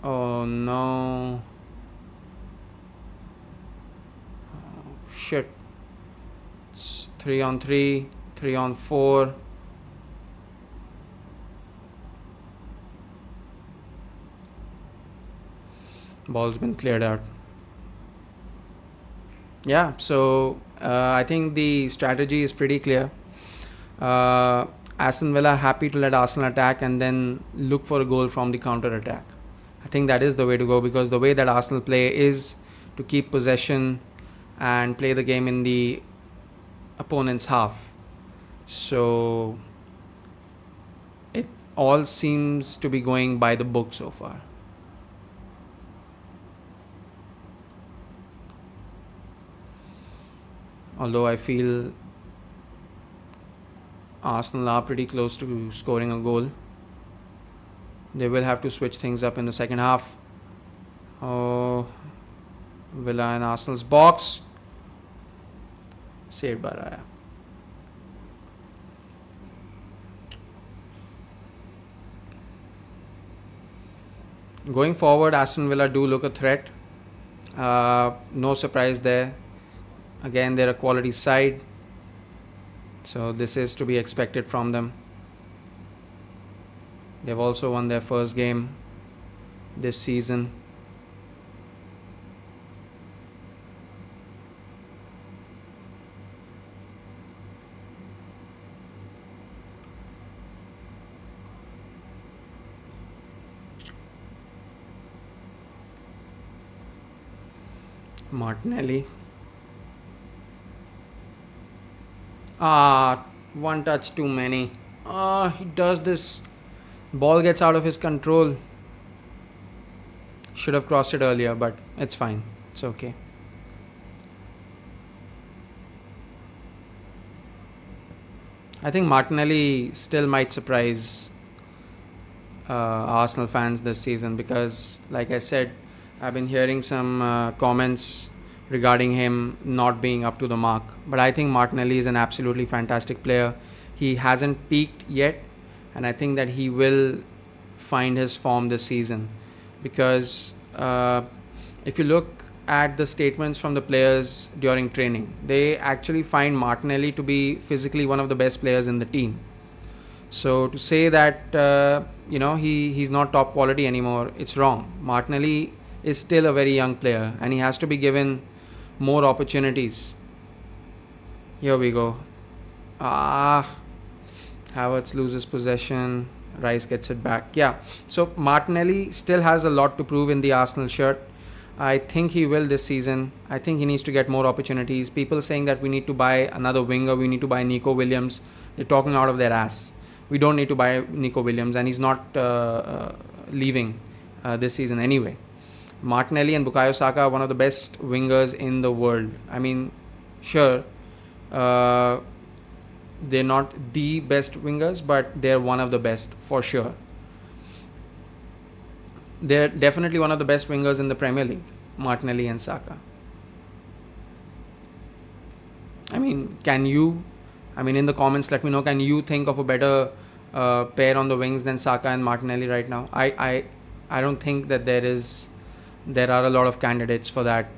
Oh no. Oh, shit. It's 3 on 3, 3 on 4. Ball's been cleared out. Yeah, so I think the strategy is pretty clear. Aston Villa happy to let Arsenal attack and then look for a goal from the counter attack. I think that is the way to go, because the way that Arsenal play is to keep possession and play the game in the opponent's half. So it all seems to be going by the book so far. Although I feel Arsenal are pretty close to scoring a goal. They will have to switch things up in the second half. Oh, Villa and Arsenal's box. Saved by Raya. Going forward, Aston Villa do look a threat. No surprise there. Again, they're a quality side, so this is to be expected from them. They've also won their first game this season. Martinelli. One touch too many. He does this. Ball gets out of his control. Should have crossed it earlier, but it's fine. It's okay. I think Martinelli still might surprise Arsenal fans this season, because, like I said, I've been hearing some comments regarding him not being up to the mark. But I think Martinelli is an absolutely fantastic player. He hasn't peaked yet, and I think that he will find his form this season. Because if you look at the statements from the players during training, they actually find Martinelli to be physically one of the best players in the team. So to say that he's not top quality anymore, it's wrong. Martinelli is still a very young player, and he has to be given more opportunities. Here we go. Havertz loses possession. Rice gets it back. Yeah. So Martinelli still has a lot to prove in the Arsenal shirt. I think he will this season. I think he needs to get more opportunities. People saying that we need to buy another winger, we need to buy Nico Williams. They're talking out of their ass. We don't need to buy Nico Williams, and he's not leaving this season anyway. Martinelli and Bukayo Saka are one of the best wingers in the world. I mean, sure, they're not the best wingers, but they're one of the best for sure. They're definitely one of the best wingers in the Premier League, Martinelli and Saka. I mean, in the comments, let me know, can you think of a better pair on the wings than Saka and Martinelli right now? I don't think that there are a lot of candidates for that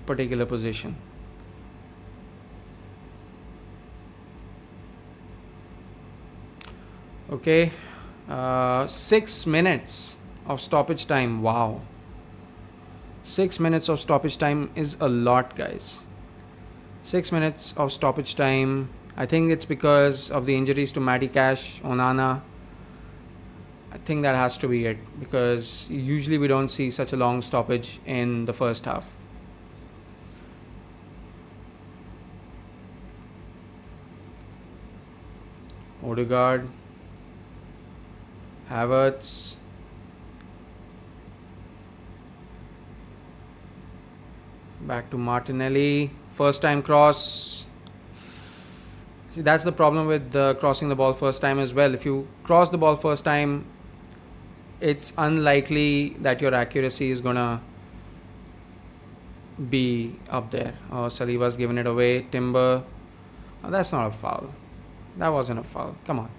particular position. Okay, 6 minutes of stoppage time. Wow, 6 minutes of stoppage time is a lot, guys. 6 minutes of stoppage time. I think it's because of the injuries to Matty Cash, Onana. I think that has to be it, because usually we don't see such a long stoppage in the first half. Odegaard, Havertz, Back to Martinelli. First time cross. See, that's the problem with crossing the ball first time as well. If you cross the ball first time, it's unlikely that your accuracy is gonna be up there. Oh, Saliba's given it away. Timber. Oh, that's not a foul. That wasn't a foul. Come on.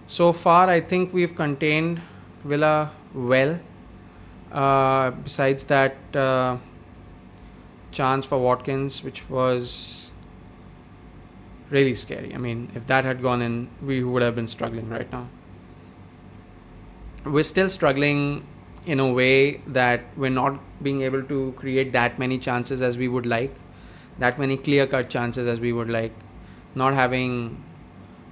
So far, I think we've contained Villa well. Besides that chance for Watkins, which was really scary. I mean, if that had gone in, we would have been struggling right now. We're still struggling in a way that we're not being able to create that many chances as we would like, that many clear cut chances as we would like, not having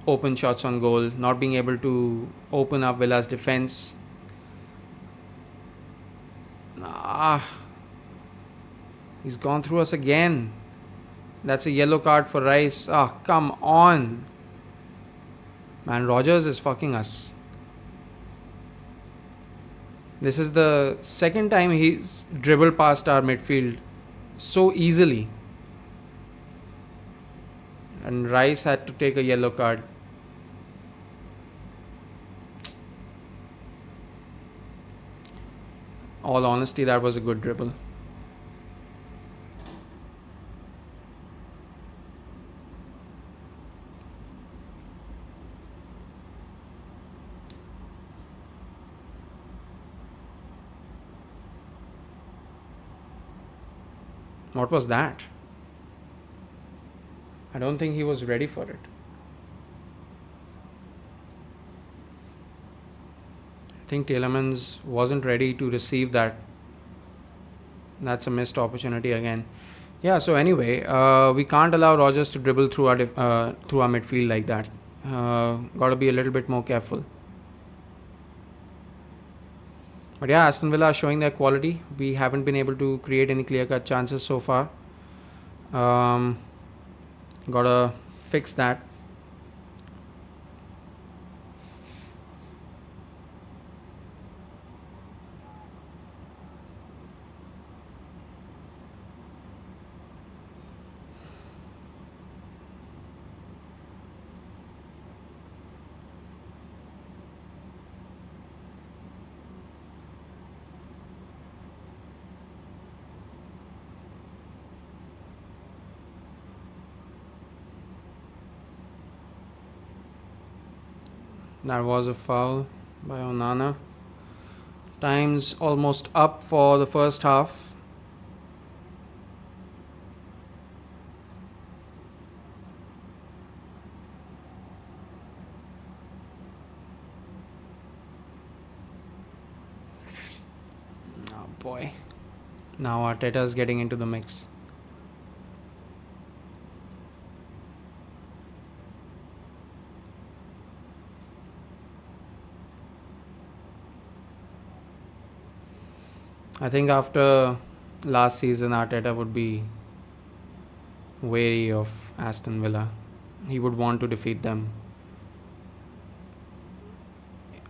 open shots on goal, not being able to open up Villa's defense. He's gone through us again. That's a yellow card for Rice. Come on. Man, Rogers is fucking us. This is the second time he's dribbled past our midfield so easily. And Rice had to take a yellow card. All honesty, that was a good dribble. What was that? I don't think he was ready for it. I think Tielemans wasn't ready to receive that. That's a missed opportunity again. Yeah, so anyway, we can't allow Rogers to dribble through our midfield like that. Got to be a little bit more careful. But yeah, Aston Villa are showing their quality. We haven't been able to create any clear-cut chances so far. Gotta fix that. That was a foul by Onana. Time's almost up for the first half. Oh boy. Now Arteta's getting into the mix. I think after last season, Arteta would be wary of Aston Villa. He would want to defeat them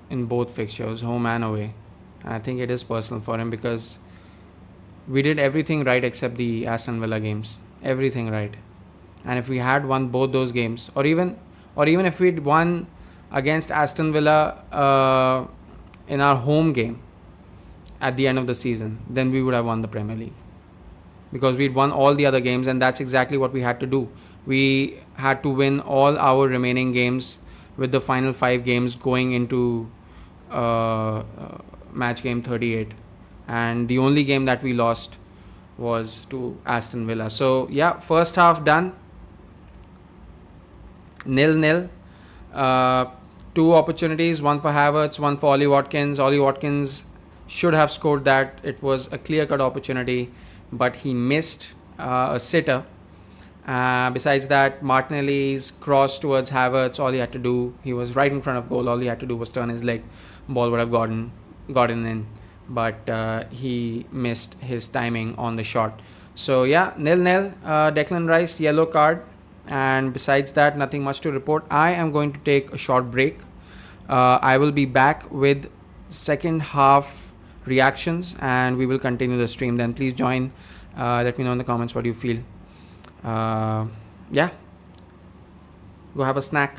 in both fixtures, home and away. And I think it is personal for him because we did everything right except the Aston Villa games. Everything right. And if we had won both those games, or even if we'd won against Aston Villa in our home game at the end of the season, then we would have won the Premier League. Because we'd won all the other games, and that's exactly what we had to do. We had to win all our remaining games with the final 5 games going into match game 38. And the only game that we lost was to Aston Villa. So, yeah, first half done. 0-0. 2 opportunities, one for Havertz, one for Ollie Watkins. Ollie Watkins should have scored that. It was a clear-cut opportunity, but he missed a sitter. Besides that, Martinelli's cross towards Havertz, all he had to do, he was right in front of goal. All he had to do was turn his leg. Ball would have gotten in, but he missed his timing on the shot. So yeah, 0-0. Declan Rice, yellow card. And besides that, nothing much to report. I am going to take a short break. I will be back with second half reactions, and we will continue the stream. Then please join. Let me know in the comments what you feel. Yeah, go have a snack.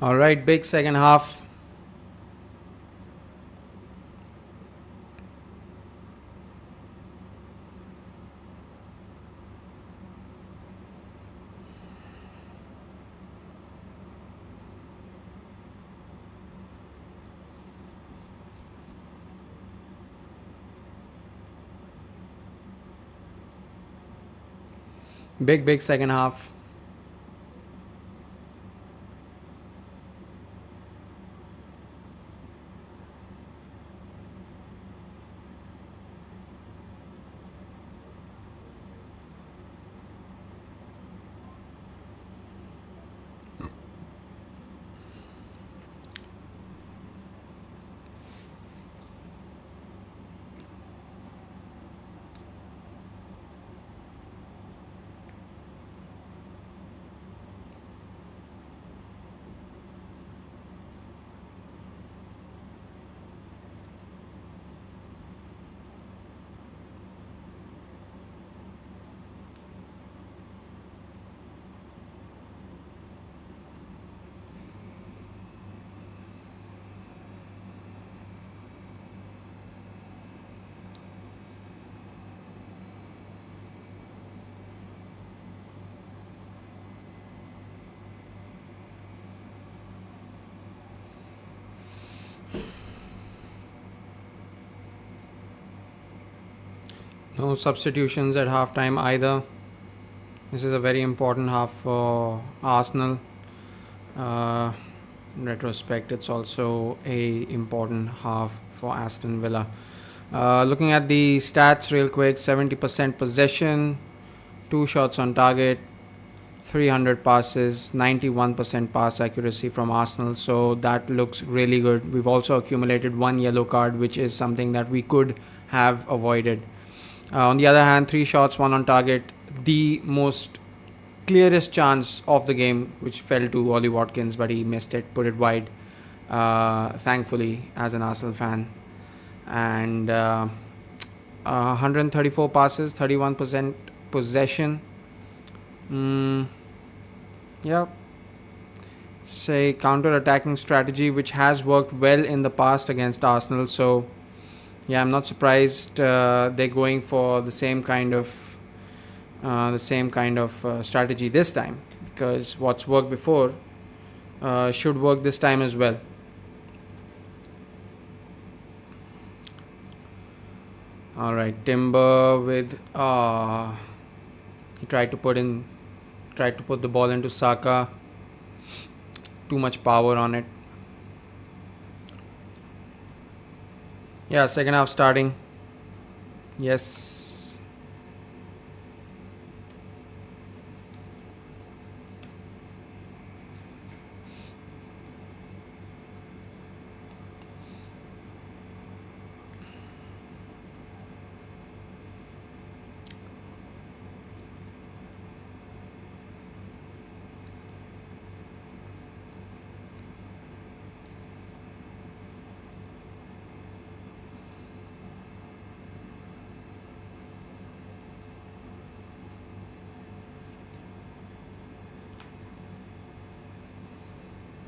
All right, big second half. Big second half. No substitutions at halftime either. This is a very important half for Arsenal. Uh, in retrospect, it's also a important half for Aston Villa. Looking at the stats real quick: 70% possession, two shots on target, 300 passes, 91% pass accuracy from Arsenal. So that looks really good. We've also accumulated one yellow card, which is something that we could have avoided. On the other hand, three shots, one on target, the most clearest chance of the game, which fell to Ollie Watkins, but he missed it, put it wide. Thankfully, as an Arsenal fan, and 134 passes, 31% possession. Yeah, say counter-attacking strategy, which has worked well in the past against Arsenal. So yeah, I'm not surprised they're going for the same kind of strategy this time, because what's worked before should work this time as well. All right, Timber with he tried to put the ball into Saka. Too much power on it. Yeah, second half starting. Yes.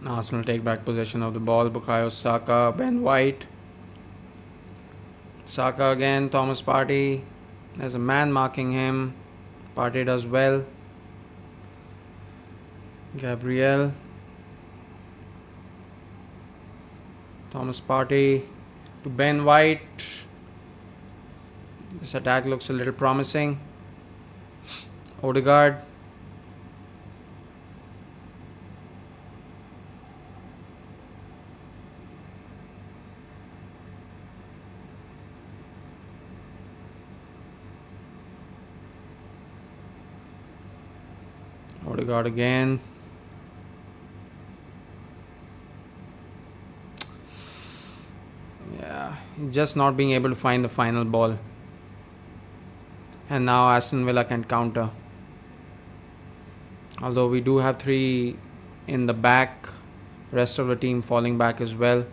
Arsenal take back possession of the ball. Bukayo Saka, Ben White. Saka again, Thomas Partey. There's a man marking him. Partey does well. Gabriel. Thomas Partey to Ben White. This attack looks a little promising. Odegaard. Odegaard again. Yeah, just not being able to find the final ball. And now Aston Villa can counter. Although we do have three in the back, rest of the team falling back as well.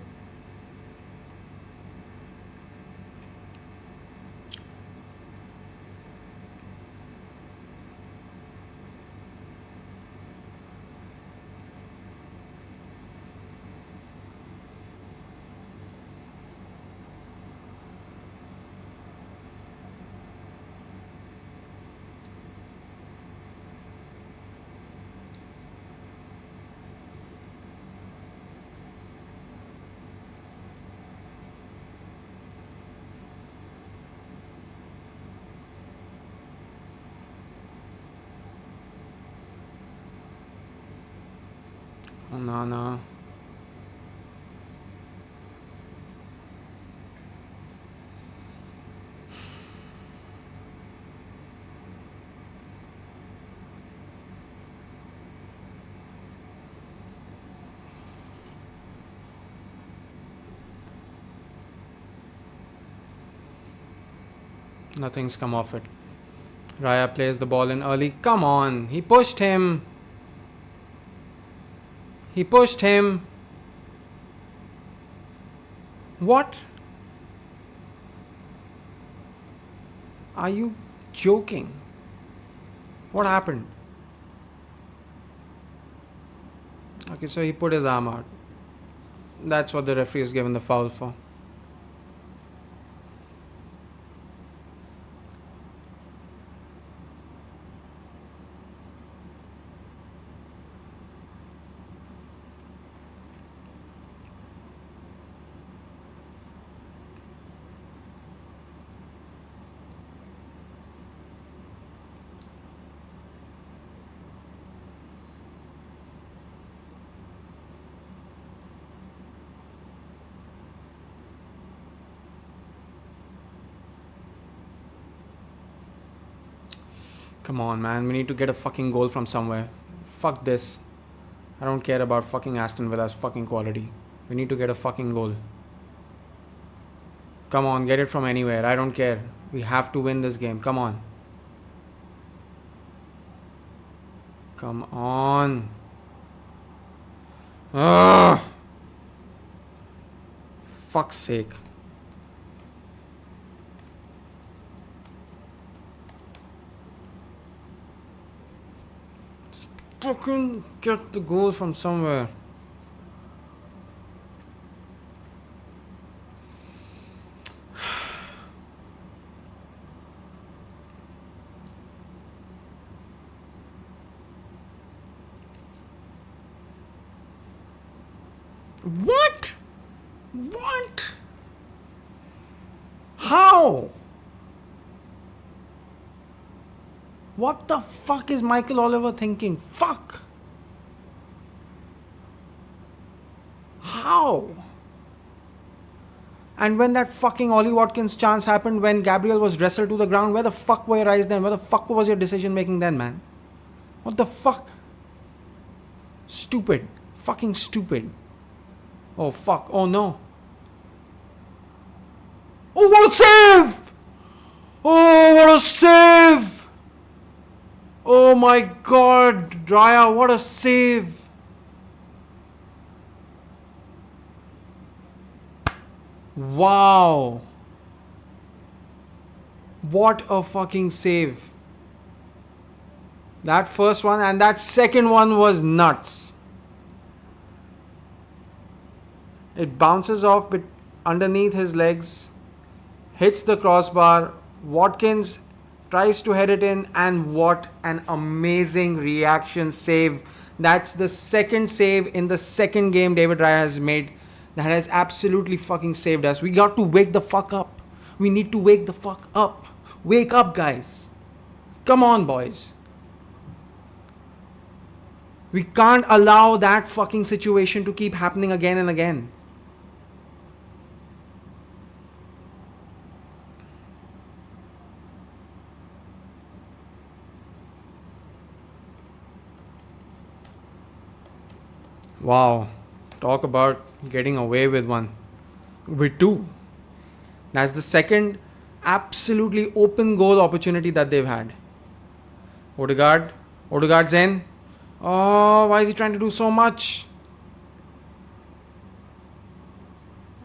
Onana. Nothing's come off it. Raya plays the ball in early. Come on. He pushed him. He pushed him. What? Are you joking? What happened? Okay, so he put his arm out. That's what the referee is given the foul for. Come on, man. We need to get a fucking goal from somewhere. Fuck this. I don't care about fucking Aston Villa's fucking quality. We need to get a fucking goal. Come on, get it from anywhere. I don't care. We have to win this game. Come on. Come on. Ugh. Fuck's sake. Just fucking get the goal from somewhere. What? What? How? What the fuck is Michael Oliver thinking? Fuck. How? And when that fucking Ollie Watkins chance happened, when Gabriel was wrestled to the ground, where the fuck were your eyes then? Where the fuck was your decision making then, man? What the fuck? Stupid. Fucking stupid. Oh fuck. Oh no. Oh, what a save! Oh, what a save! Oh my god, Raya, what a save! Wow. What a fucking save. That first one and that second one was nuts. It bounces off underneath his legs, hits the crossbar. Watkins tries to head it in, and what an amazing reaction save. That's the second save in the second game David Raya has made that has absolutely fucking saved us. We got to wake the fuck up. We need to wake the fuck up. Wake up, guys. Come on, boys. We can't allow that fucking situation to keep happening again and again. Wow. Talk about getting away with one. With two. That's the second absolutely open goal opportunity that they've had. Odegaard's in. Oh, why is he trying to do so much?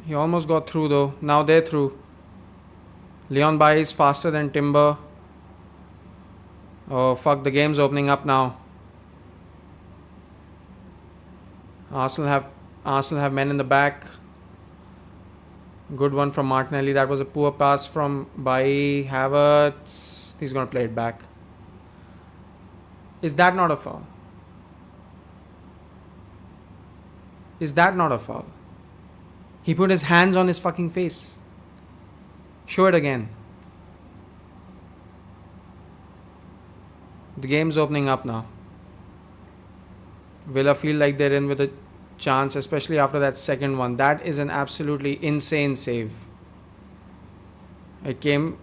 He almost got through though. Now they're through. Leon Bailly is faster than Timber. Oh fuck, the game's opening up now. Arsenal have men in the back. Good one from Martinelli. That was a poor pass from Bailly. Havertz. He's going to play it back. Is that not a foul? Is that not a foul? He put his hands on his fucking face. Show it again. The game's opening up now. Villa feel like they're in with a chance, especially after that second one. That is an absolutely insane save. It came,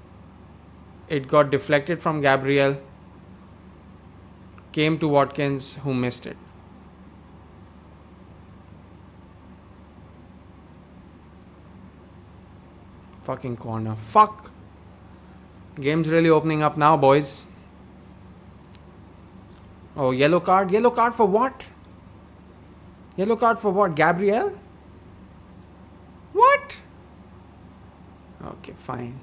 it got deflected from Gabriel, came to Watkins, who missed it. Fucking corner. Fuck. Game's really opening up now, boys. Oh, yellow card. Yellow card for what? Yellow card for what? Gabriel? What? Okay, fine.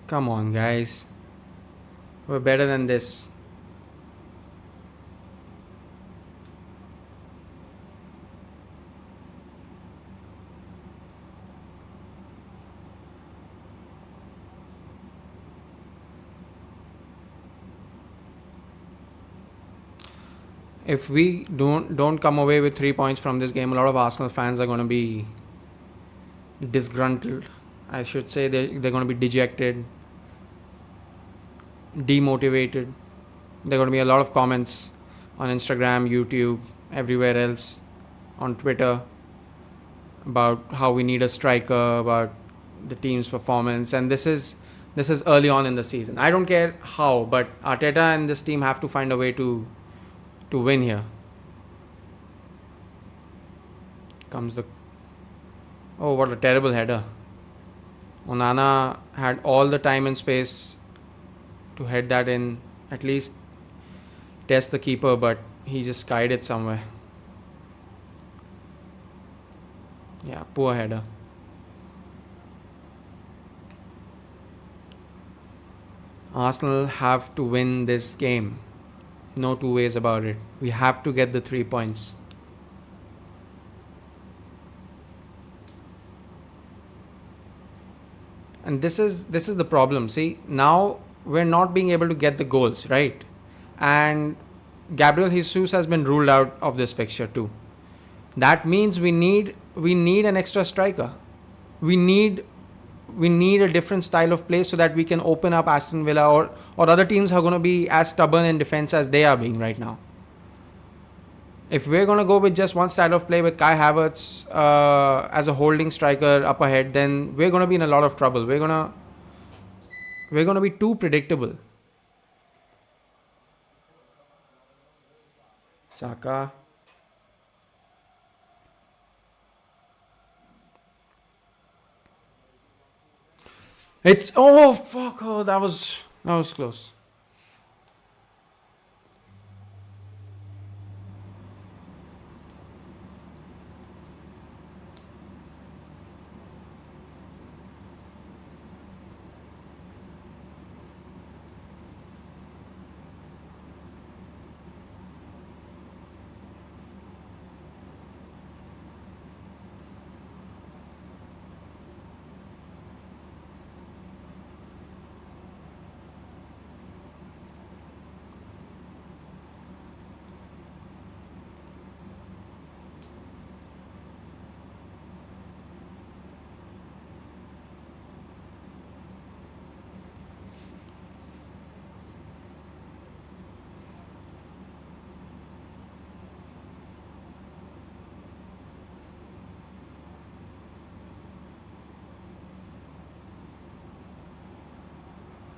Come on, guys. We're better than this. If we don't come away with 3 points from this game, a lot of Arsenal fans are going to be disgruntled. I should say they're going to be dejected, demotivated. There are going to be a lot of comments on Instagram, YouTube, everywhere else, on Twitter, about how we need a striker, about the team's performance, and this is early on in the season. I don't care how, but Arteta and this team have to find a way to win here. Comes the oh, what a terrible header! Onana had all the time and space to head that in, at least test the keeper, but he just skied it somewhere. Yeah, poor header. Arsenal have to win this game. No two ways about it. We have to get the 3 points. And this is the problem. See, now we're not being able to get the goals, right? And Gabriel Jesus has been ruled out of this fixture too. That means we need an extra striker. We need a different style of play so that we can open up Aston Villa, or other teams are going to be as stubborn in defense as they are being right now. If we're going to go with just one style of play with Kai Havertz as a holding striker up ahead, then we're going to be in a lot of trouble. We're going to be too predictable. Saka. It's oh fuck, oh that was close.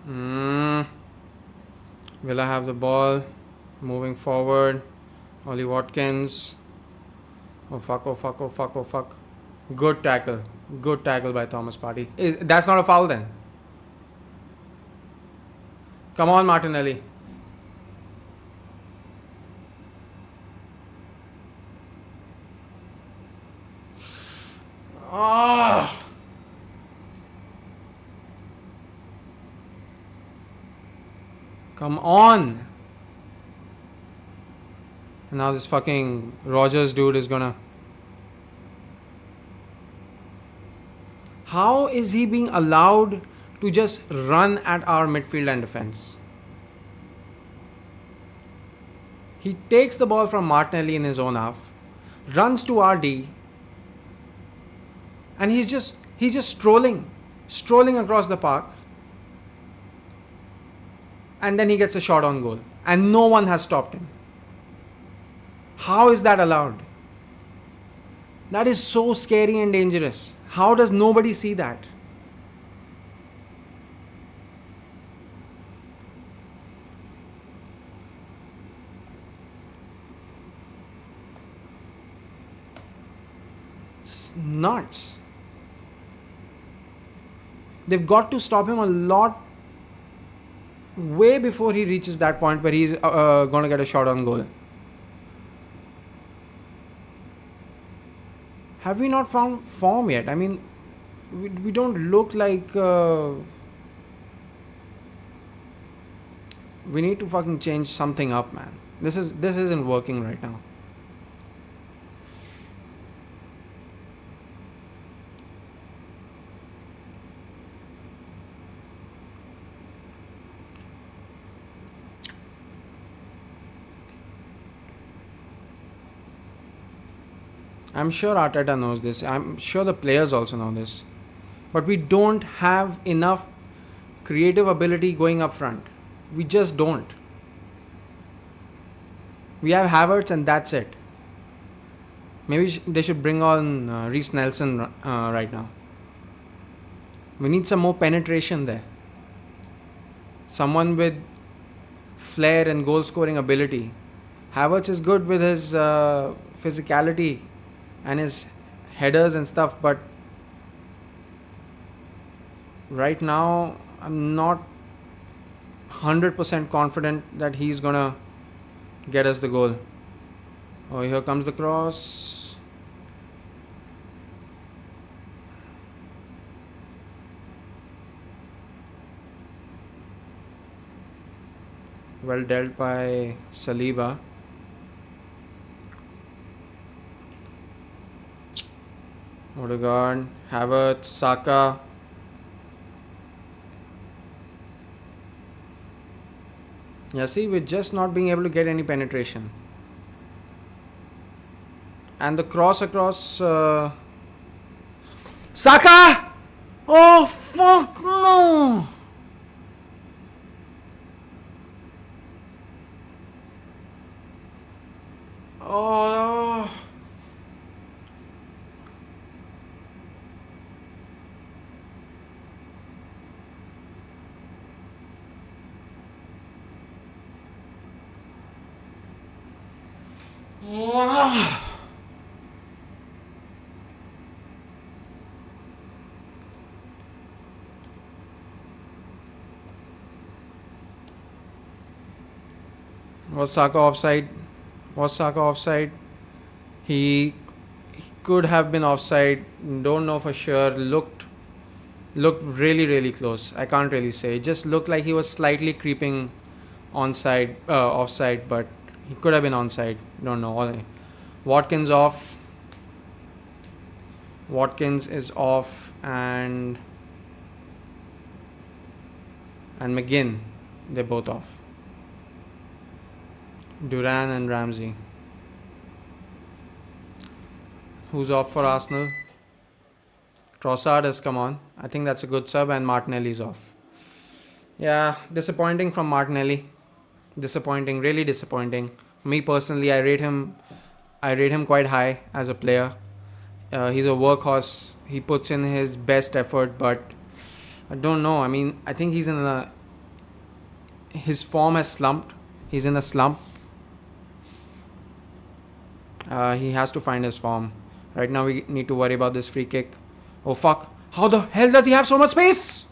Mm. Villa have the ball, moving forward. Ollie Watkins. Oh fuck, oh fuck, oh fuck, oh fuck. Good tackle. Good tackle by Thomas Partey. That's not a foul then. Come on, Martinelli. Ah! Come on. And now this fucking Rogers dude is gonna. How is he being allowed to just run at our midfield and defense? He takes the ball from Martinelli in his own half, runs to RD, and he's just strolling across the park, and then he gets a shot on goal, and no one has stopped him. How is that allowed? That is so scary and dangerous. How does nobody see that? It's nuts. They've got to stop him a lot way before he reaches that point where he's going to get a shot on goal. Have we not found form yet? I mean, we don't look like we need to fucking change something up, man. This isn't working right now. I'm sure Arteta knows this. I'm sure the players also know this. But we don't have enough creative ability going up front. We just don't. We have Havertz and that's it. Maybe they should bring on Reece Nelson right now. We need some more penetration there. Someone with flair and goal scoring ability. Havertz is good with his physicality and his headers and stuff, but right now I'm not 100% confident that he's gonna get us the goal. Oh, here comes the cross. Well dealt by Saliba. Odegaard, Havertz, Saka. Yeah, see, we're just not being able to get any penetration. And the cross across Saka! Oh, fuck no! Oh, no. Was Saka offside? Was Saka offside? He could have been offside. Don't know for sure. Looked really close. I can't really say. It just looked like he was slightly creeping offside, but he could have been onside. Don't know. Watkins off. Watkins is off, and McGinn, they're both off. Duran and Ramsey. Who's off for Arsenal? Trossard has come on. I think that's a good sub, and Martinelli's off. Yeah, disappointing from Martinelli. Disappointing, really disappointing. Me personally, I rate him quite high as a player. He's a workhorse. He puts in his best effort, but I don't know. I mean, I think his form has slumped. He's in a slump. He has to find his form. Right now we need to worry about this free kick. Oh fuck. How the hell does he have so much space?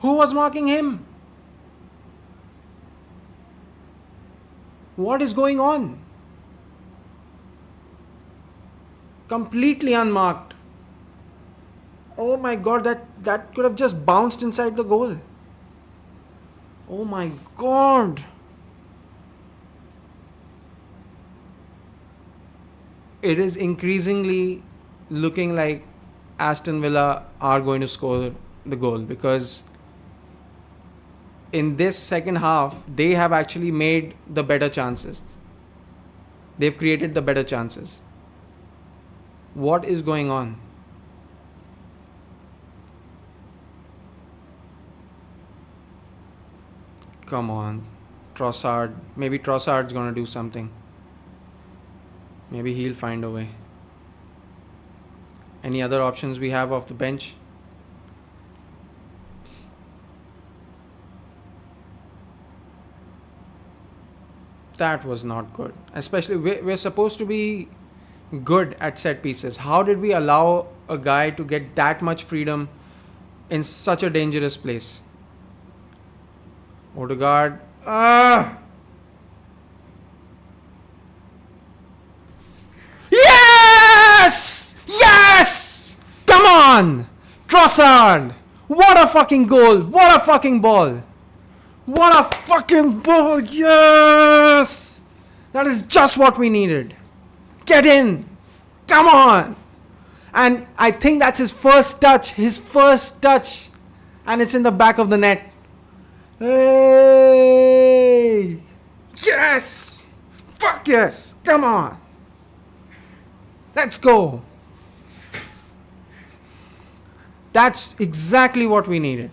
Who was marking him? What is going on? Completely unmarked. Oh my god, that could have just bounced inside the goal. Oh my god. It is increasingly looking like Aston Villa are going to score the goal, because in this second half, they have actually made the better chances. They've created the better chances. What is going on? Come on. Trossard. Maybe Trossard's going to do something. Maybe he'll find a way. Any other options we have off the bench? That was not good. Especially, we're supposed to be good at set pieces. How did we allow a guy to get that much freedom in such a dangerous place? Odegaard. Ah! Yes! Yes! Come on! Trossard! What a fucking goal! What a fucking ball! What a fucking ball! Yes! That is just what we needed. Get in! Come on! And I think that's his first touch. His first touch. And it's in the back of the net. Hey! Yes! Fuck yes! Come on! Let's go! That's exactly what we needed.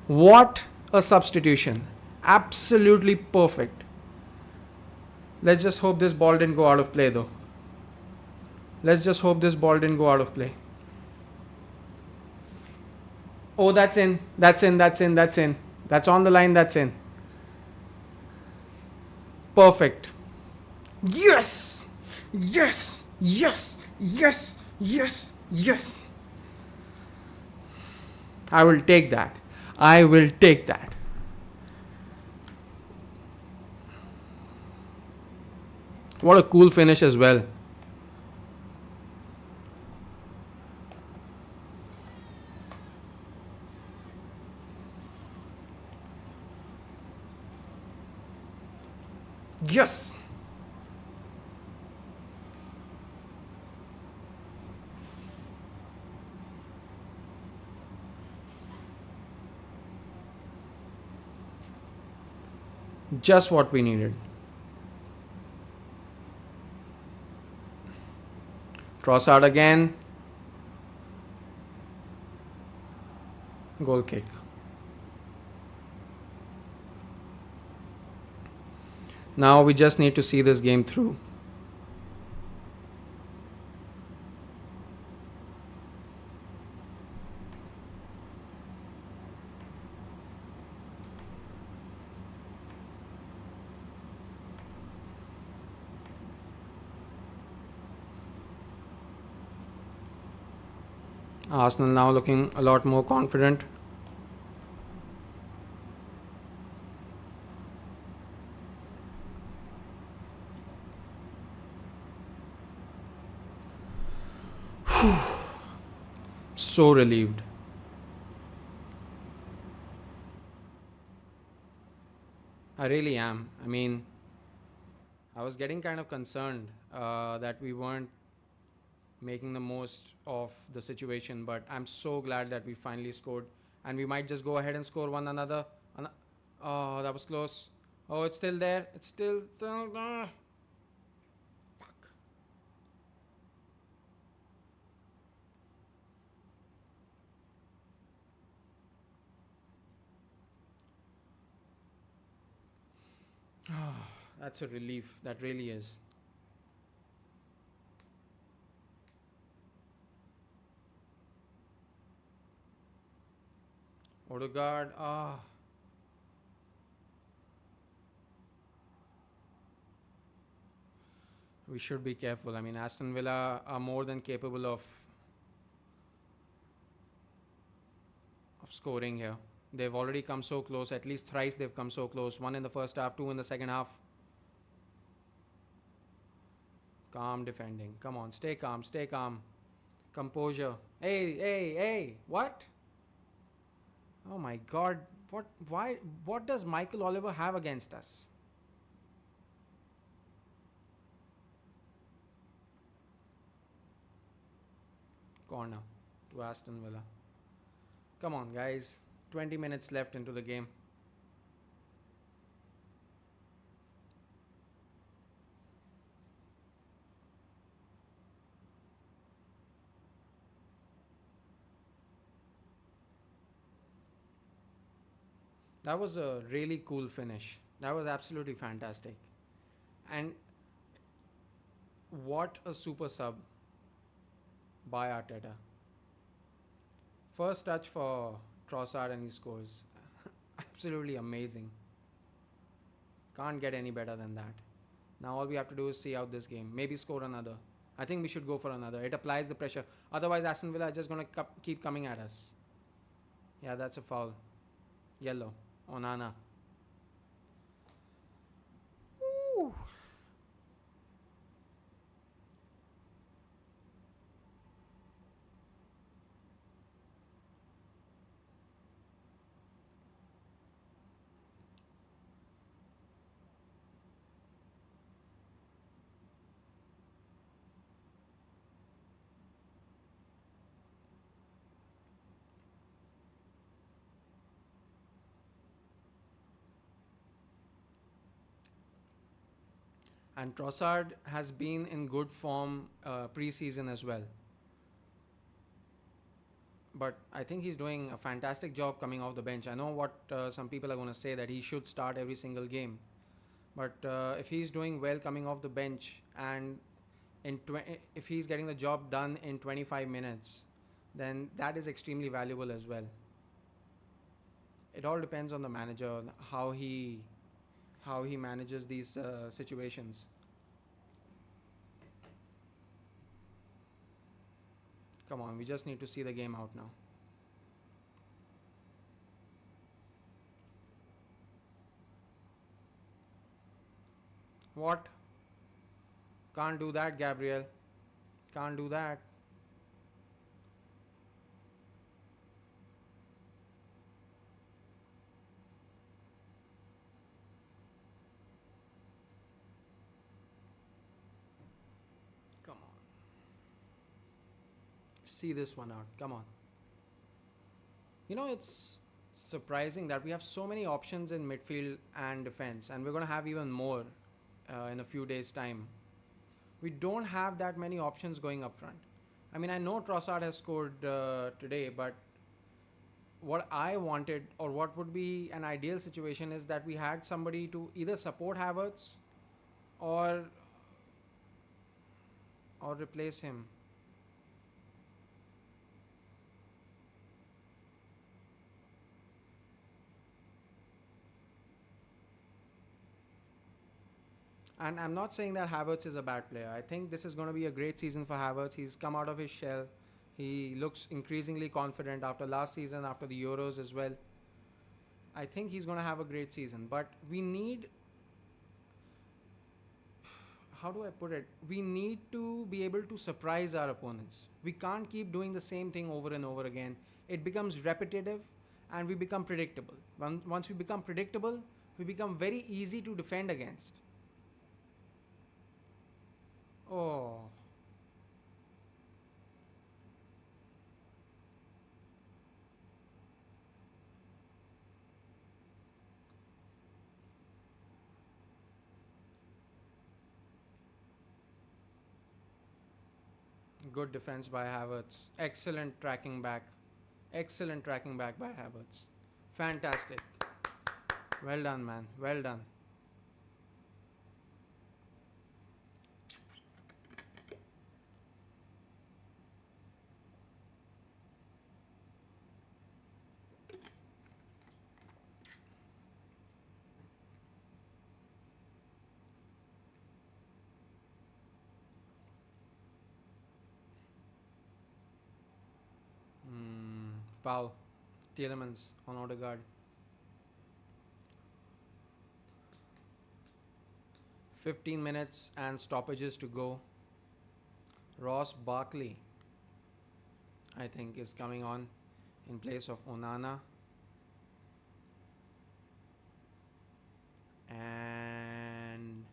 What a substitution. Absolutely perfect. Let's just hope this ball didn't go out of play though. Let's just hope this ball didn't go out of play. Oh, that's in. That's in. That's in. That's in. That's on the line. That's in. Perfect. Yes! Yes! Yes! Yes! Yes! Yes! I will take that. I will take that. What a cool finish as well. Yes! Just what we needed. Trossard again. Goal kick. Now we just need to see this game through. Arsenal now looking a lot more confident. So relieved. I really am. I mean, I was getting kind of concerned that we weren't making the most of the situation, but I'm so glad that we finally scored, and we might just go ahead and score one another. Oh, that was close. Oh, it's still there. It's still there. Fuck. That's a relief. That really is. Odegaard. We should be careful. I mean, Aston Villa are more than capable of scoring here. They've already come so close. At least thrice they've come so close. One in the first half, two in the second half. Calm defending. Come on, stay calm, stay calm. Composure. Hey, hey, hey. What? Oh my god. What does Michael Oliver have against us? Corner to Aston Villa. Come on, guys. 20 minutes left into the game. That was a really cool finish. That was absolutely fantastic. And what a super sub by Arteta. First touch for Trossard and he scores. Absolutely amazing. Can't get any better than that. Now all we have to do is see out this game. Maybe score another. I think we should go for another. It applies the pressure. Otherwise, Aston Villa are just going to keep coming at us. Yeah, that's a foul. Yellow. Onana. Ooh. And Trossard has been in good form pre-season as well. But I think he's doing a fantastic job coming off the bench. I know what some people are going to say, that he should start every single game. But if he's doing well coming off the bench, and if he's getting the job done in 25 minutes, then that is extremely valuable as well. It all depends on the manager, how he manages these situations. Come on, we just need to see the game out now. What? Can't do that, Gabriel. Can't do that. Come on. See this one out. Come on. It's surprising that we have so many options in midfield and defense, and we're going to have even more in a few days' time. We don't have that many options going up front. I mean, I know Trossard has scored today, but what I wanted, or what would be an ideal situation, is that we had somebody to either support Havertz or replace him. And I'm not saying that Havertz is a bad player. I think this is going to be a great season for Havertz. He's come out of his shell. He looks increasingly confident after last season, after the Euros as well. I think he's going to have a great season. But we need, how do I put it? We need to be able to surprise our opponents. We can't keep doing the same thing over and over again. It becomes repetitive and we become predictable. Once we become predictable, we become very easy to defend against. Oh, good defense by Havertz. Excellent tracking back. Excellent tracking back by Havertz. Fantastic. Well done, man. Well done. Foul. Tielemans on Odegaard. 15 minutes and stoppages to go. Ross Barkley, I think, is coming on in place of Onana. And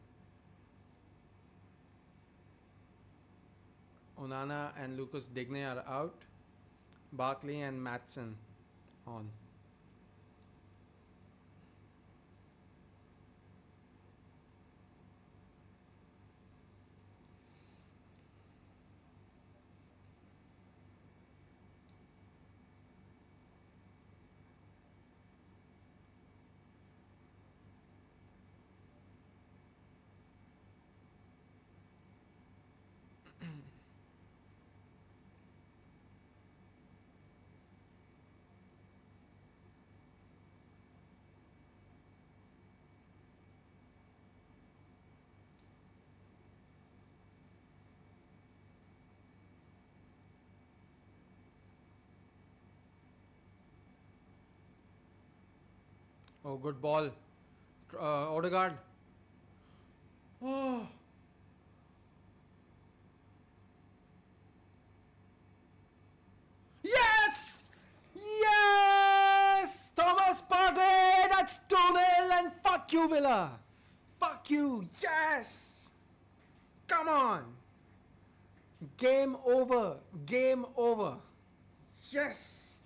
Onana and Lucas Digne are out. Barkley and Matson on. Oh, good ball. Odegaard. Oh, yes! Yes! Thomas Partey! That's 2-0 and fuck you, Villa! Fuck you! Yes! Come on! Game over! Game over! Yes!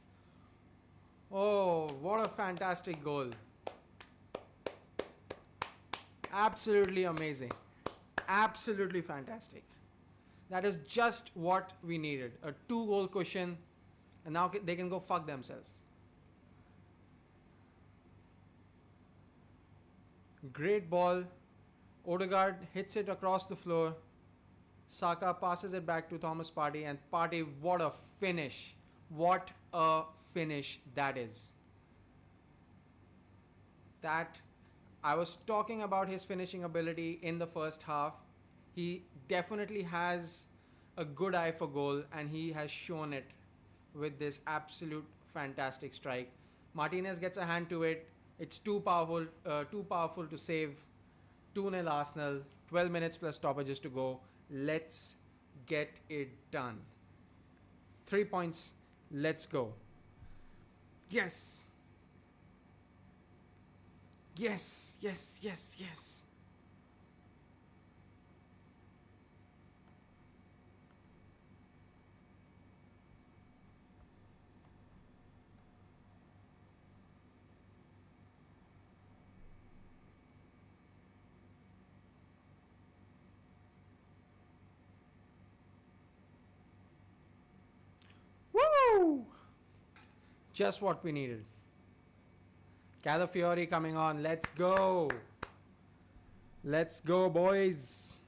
Oh, what a fantastic goal. Absolutely amazing. Absolutely fantastic. That is just what we needed. A 2-goal cushion, and now they can go fuck themselves. Great ball. Odegaard hits it across the floor. Saka passes it back to Thomas Partey, and Partey, what a finish. What a finish that is. That I was talking about his finishing ability in the first half. He definitely has a good eye for goal, and he has shown it with this absolute fantastic strike. Martinez gets a hand to it. It's too powerful to save. 2-0 Arsenal. 12 minutes plus stoppages to go. Let's get it done. 3 points. Let's go. Yes. Yes. Yes. Yes. Yes. Woo! Just what we needed. Calafiori coming on. Let's go. Let's go, boys.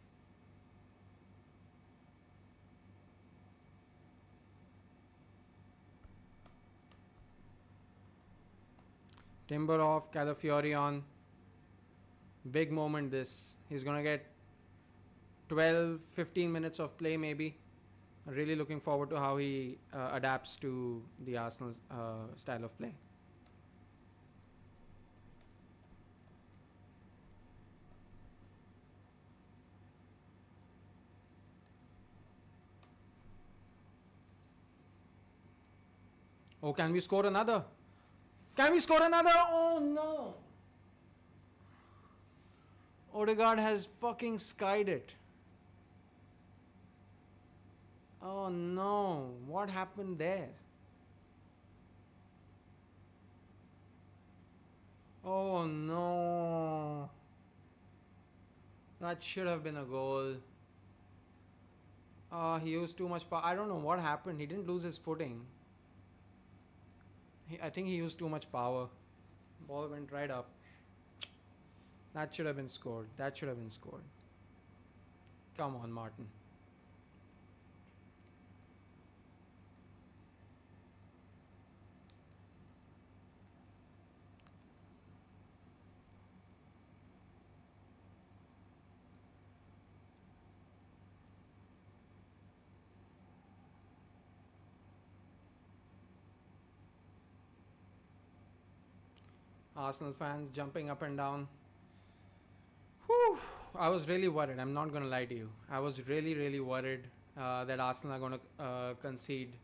Timber off, Calafiori on. Big moment this. He's going to get 12-15 minutes of play maybe. Really looking forward to how he adapts to the Arsenal style of play. Oh, can we score another? Can we score another? Oh no! Odegaard has fucking skied it. Oh no, what happened there? Oh no. That should have been a goal. He used too much power. I don't know what happened. He didn't lose his footing. I think he used too much power. Ball went right up. That should have been scored. That should have been scored. Come on, Martin. Arsenal fans jumping up and down. Whew. I was really worried. I'm not going to lie to you. I was really, really worried that Arsenal are going to concede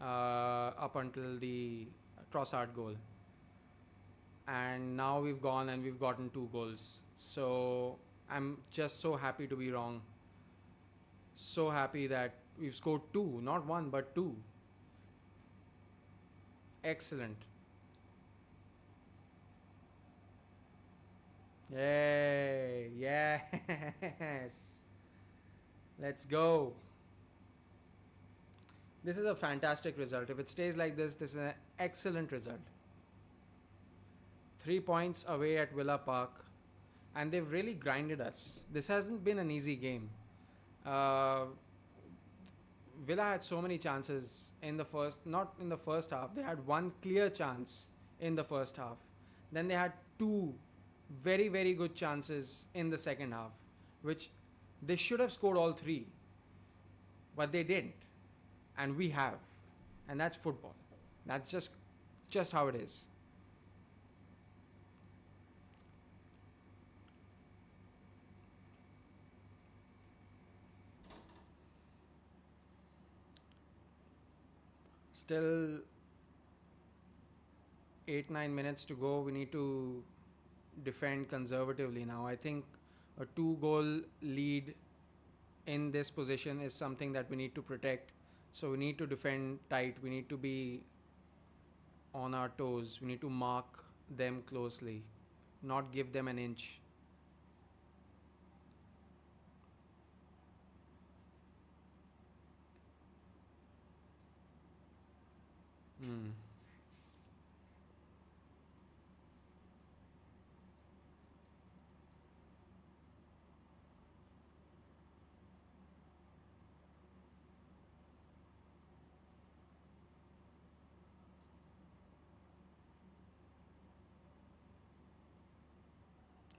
up until the Trossard goal. And now we've gone and we've gotten 2 goals. So I'm just so happy to be wrong. So happy that we've scored 2, not 1, but 2. Excellent. Yay! Yes! Let's go. This is a fantastic result. If it stays like this is an excellent result. 3 points away at Villa Park, and they've really grinded us. This hasn't been an easy game. Uh, Villa had so many chances in the not in the first half. They had one clear chance in the first half. Then they had 2 very, very good chances in the second half, which they should have scored all 3, but they didn't, and we have, and that's football. That's just how it is. Still 8-9 minutes to go. We need to defend conservatively now. I think a 2 goal lead in this position is something that we need to protect. So we need to defend tight. We need to be on our toes. We need to mark them closely, not give them an inch. Hmm.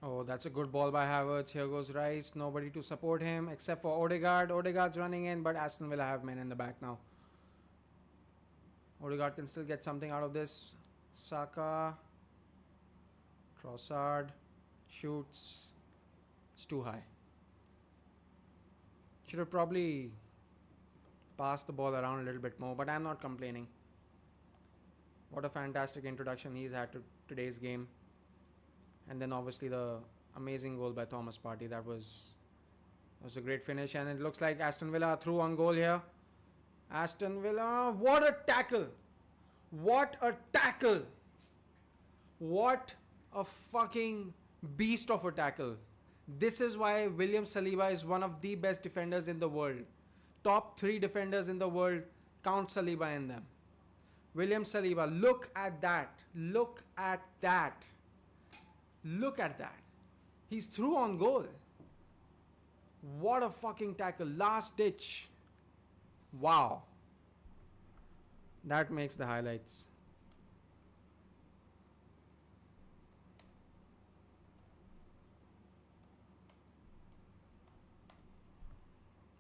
Oh, that's a good ball by Havertz. Here goes Rice. Nobody to support him except for Odegaard. Odegaard's running in, but Aston Villa have men in the back now. Odegaard can still get something out of this. Saka. Trossard. Shoots. It's too high. Should have probably passed the ball around a little bit more, but I'm not complaining. What a fantastic introduction he's had to today's game. And then obviously the amazing goal by Thomas Partey. That was a great finish. And it looks like Aston Villa are through on goal here. Aston Villa. What a tackle! What a tackle! What a fucking beast of a tackle. This is why William Saliba is one of the best defenders in the world. Top 3 defenders in the world, count Saliba in them. William Saliba, look at that. Look at that. Look at that. He's through on goal. What a fucking tackle. Last ditch. Wow. That makes the highlights.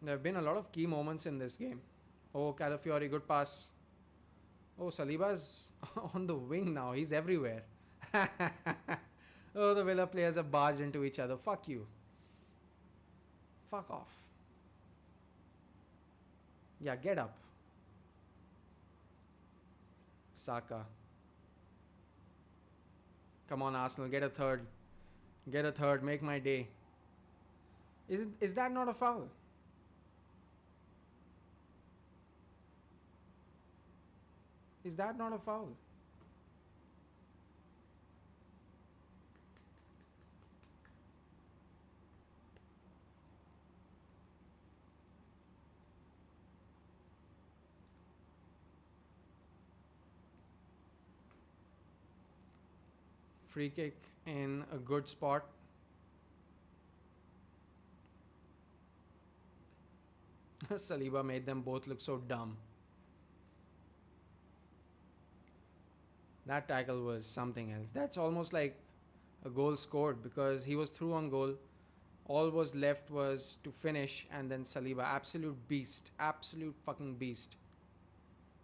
There have been a lot of key moments in this game. Oh, Calafiori, good pass. Oh, Saliba's on the wing now. He's everywhere. Oh, the Villa players have barged into each other. Fuck you. Fuck off. Yeah, get up. Saka. Come on, Arsenal. Get a third. Get a third. Make my day. Is that not a foul? Is that not a foul? Free kick in a good spot. Saliba made them both look so dumb. That tackle was something else. That's almost like a goal scored because he was through on goal. All was left was to finish, and then Saliba, absolute beast. Absolute fucking beast.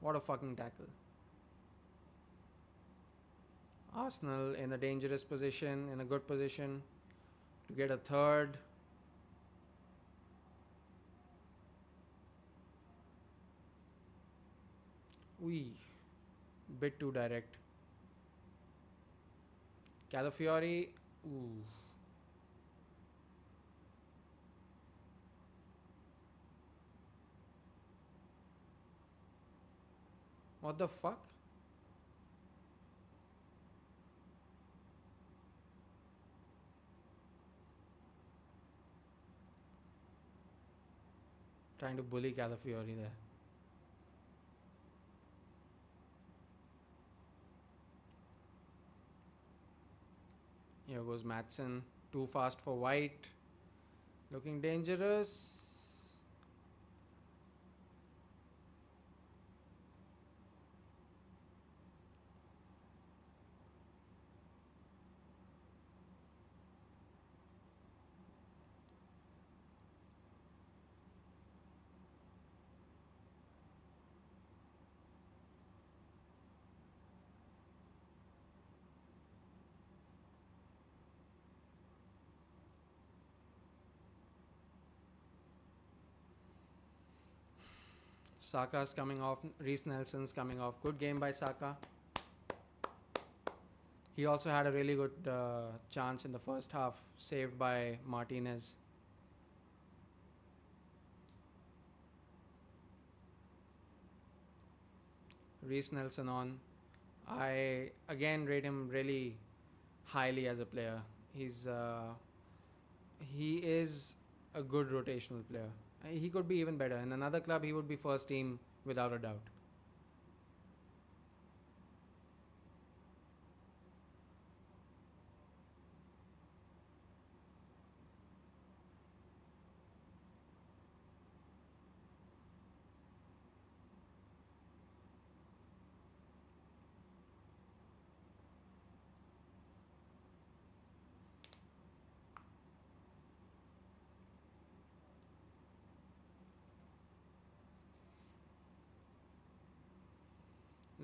What a fucking tackle. Arsenal in a dangerous position, in a good position to get a third. Bit too direct. Calafiori. Ooh. What the fuck? Trying to bully Calafiori there. Here goes Matson. Too fast for White. Looking dangerous. Saka's coming off. Reece Nelson's coming off. Good game by Saka. He also had a really good chance in the first half, saved by Martinez. Reece Nelson on. I again rate him really highly as a player. He is a good rotational player. He could be even better. In another club, he would be first team without a doubt.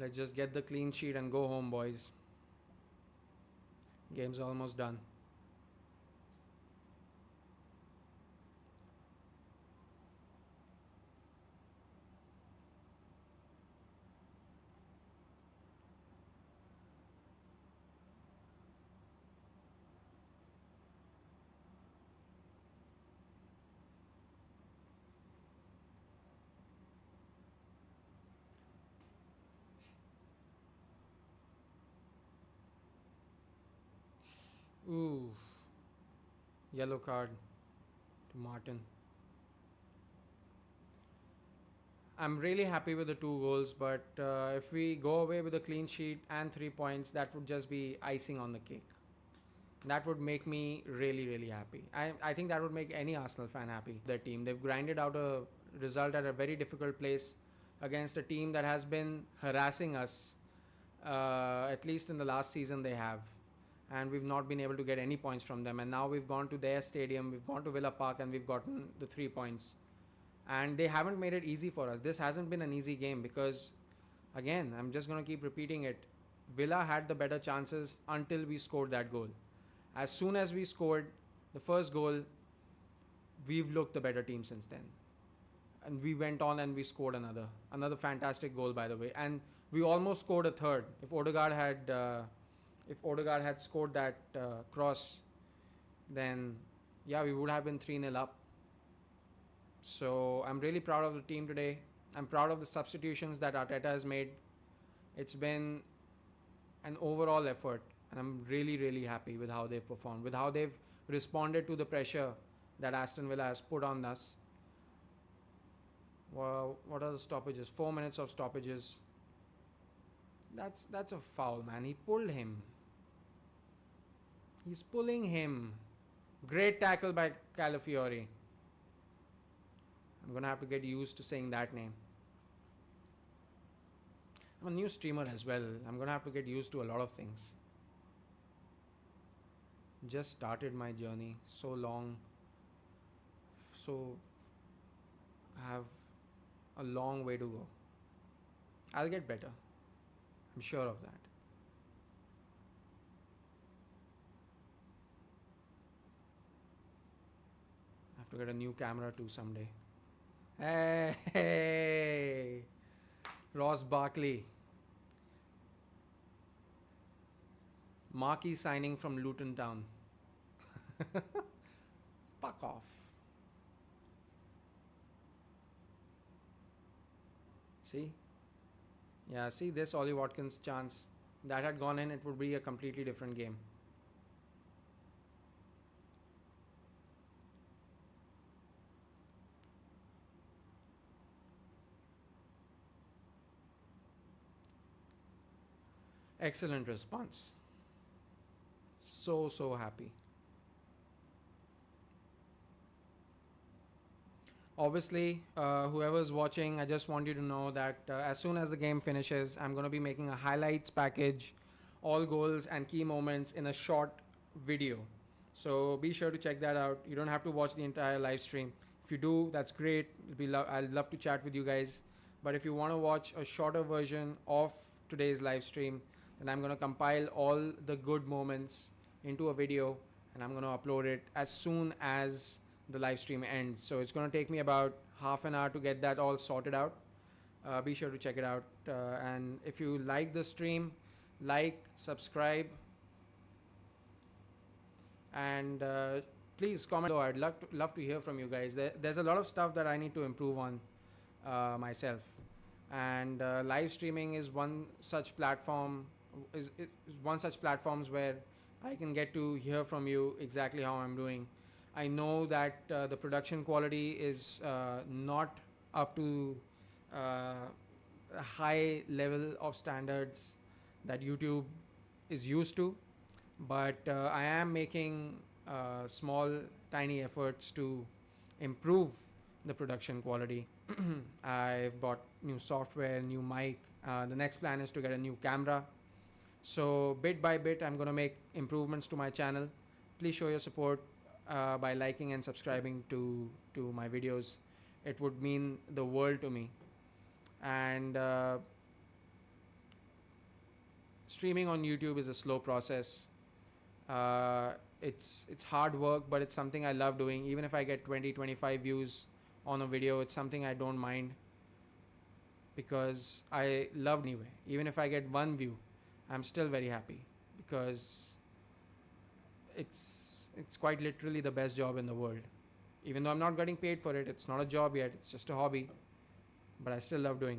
Let's just get the clean sheet and go home, boys. Game's almost done. Ooh, yellow card to Martin. I'm really happy with the 2 goals, but if we go away with a clean sheet and 3 points, that would just be icing on the cake. That would make me really, really happy. I think that would make any Arsenal fan happy. Their team, they've grinded out a result at a very difficult place against a team that has been harassing us, at least in the last season they have. And we've not been able to get any points from them. And now we've gone to their stadium, we've gone to Villa Park, and we've gotten the 3 points. And they haven't made it easy for us. This hasn't been an easy game because, again, I'm just going to keep repeating it. Villa had the better chances until we scored that goal. As soon as we scored the first goal, we've looked the better team since then. And we went on and we scored another fantastic goal, by the way. And we almost scored a third. If Odegaard had scored that cross, then yeah, we would have been 3-0 up. So I'm really proud of the team today. I'm proud of the substitutions that Arteta has made. It's been an overall effort, and I'm really, really happy with how they've performed, with how they've responded to the pressure that Aston Villa has put on us. Well, what are the stoppages? 4 minutes of stoppages. That's a foul, man. He pulled him. He's pulling him. Great tackle by Calafiori. I'm gonna have to get used to saying that name. I'm a new streamer as well. I'm gonna have to get used to a lot of things. Just started my journey. So long. So I have a long way to go. I'll get better. I'm sure of that. I have to get a new camera too someday. Hey, Ross Barkley. Marquee signing from Luton Town. Fuck off. See? Yeah, see this Ollie Watkins chance. That had gone in, it would be a completely different game. Excellent response. So happy. Obviously, whoever's watching, I just want you to know that as soon as the game finishes, I'm going to be making a highlights package, all goals and key moments in a short video. So be sure to check that out. You don't have to watch the entire live stream. If you do, that's great. I'd love to chat with you guys. But if you want to watch a shorter version of today's live stream, then I'm going to compile all the good moments into a video and I'm going to upload it as soon as the live stream ends. So it's going to take me about half an hour to get that all sorted out. Be sure to check it out. And if you like the stream, like, subscribe, and please comment below. I'd love to hear from you guys. There's a lot of stuff that I need to improve on myself, and live streaming is one such platform. Is one such platforms where I can get to hear from you exactly how I'm doing. I know that the production quality is not up to a high level of standards that YouTube is used to, but I am making small, tiny efforts to improve the production quality. I've bought new software, new mic. The next plan is to get a new camera. So, bit by bit, I'm going to make improvements to my channel. Please show your support by liking and subscribing to my videos. It would mean the world to me. And streaming on YouTube is a slow process. It's hard work, but it's something I love doing. Even if I get 20-25 views on a video, it's something I don't mind, because I love anyway. Even if I get one view, I'm still very happy, because it's quite literally the best job in the world. Even though I'm not getting paid for it, it's not a job yet, it's just a hobby, but I still love doing it.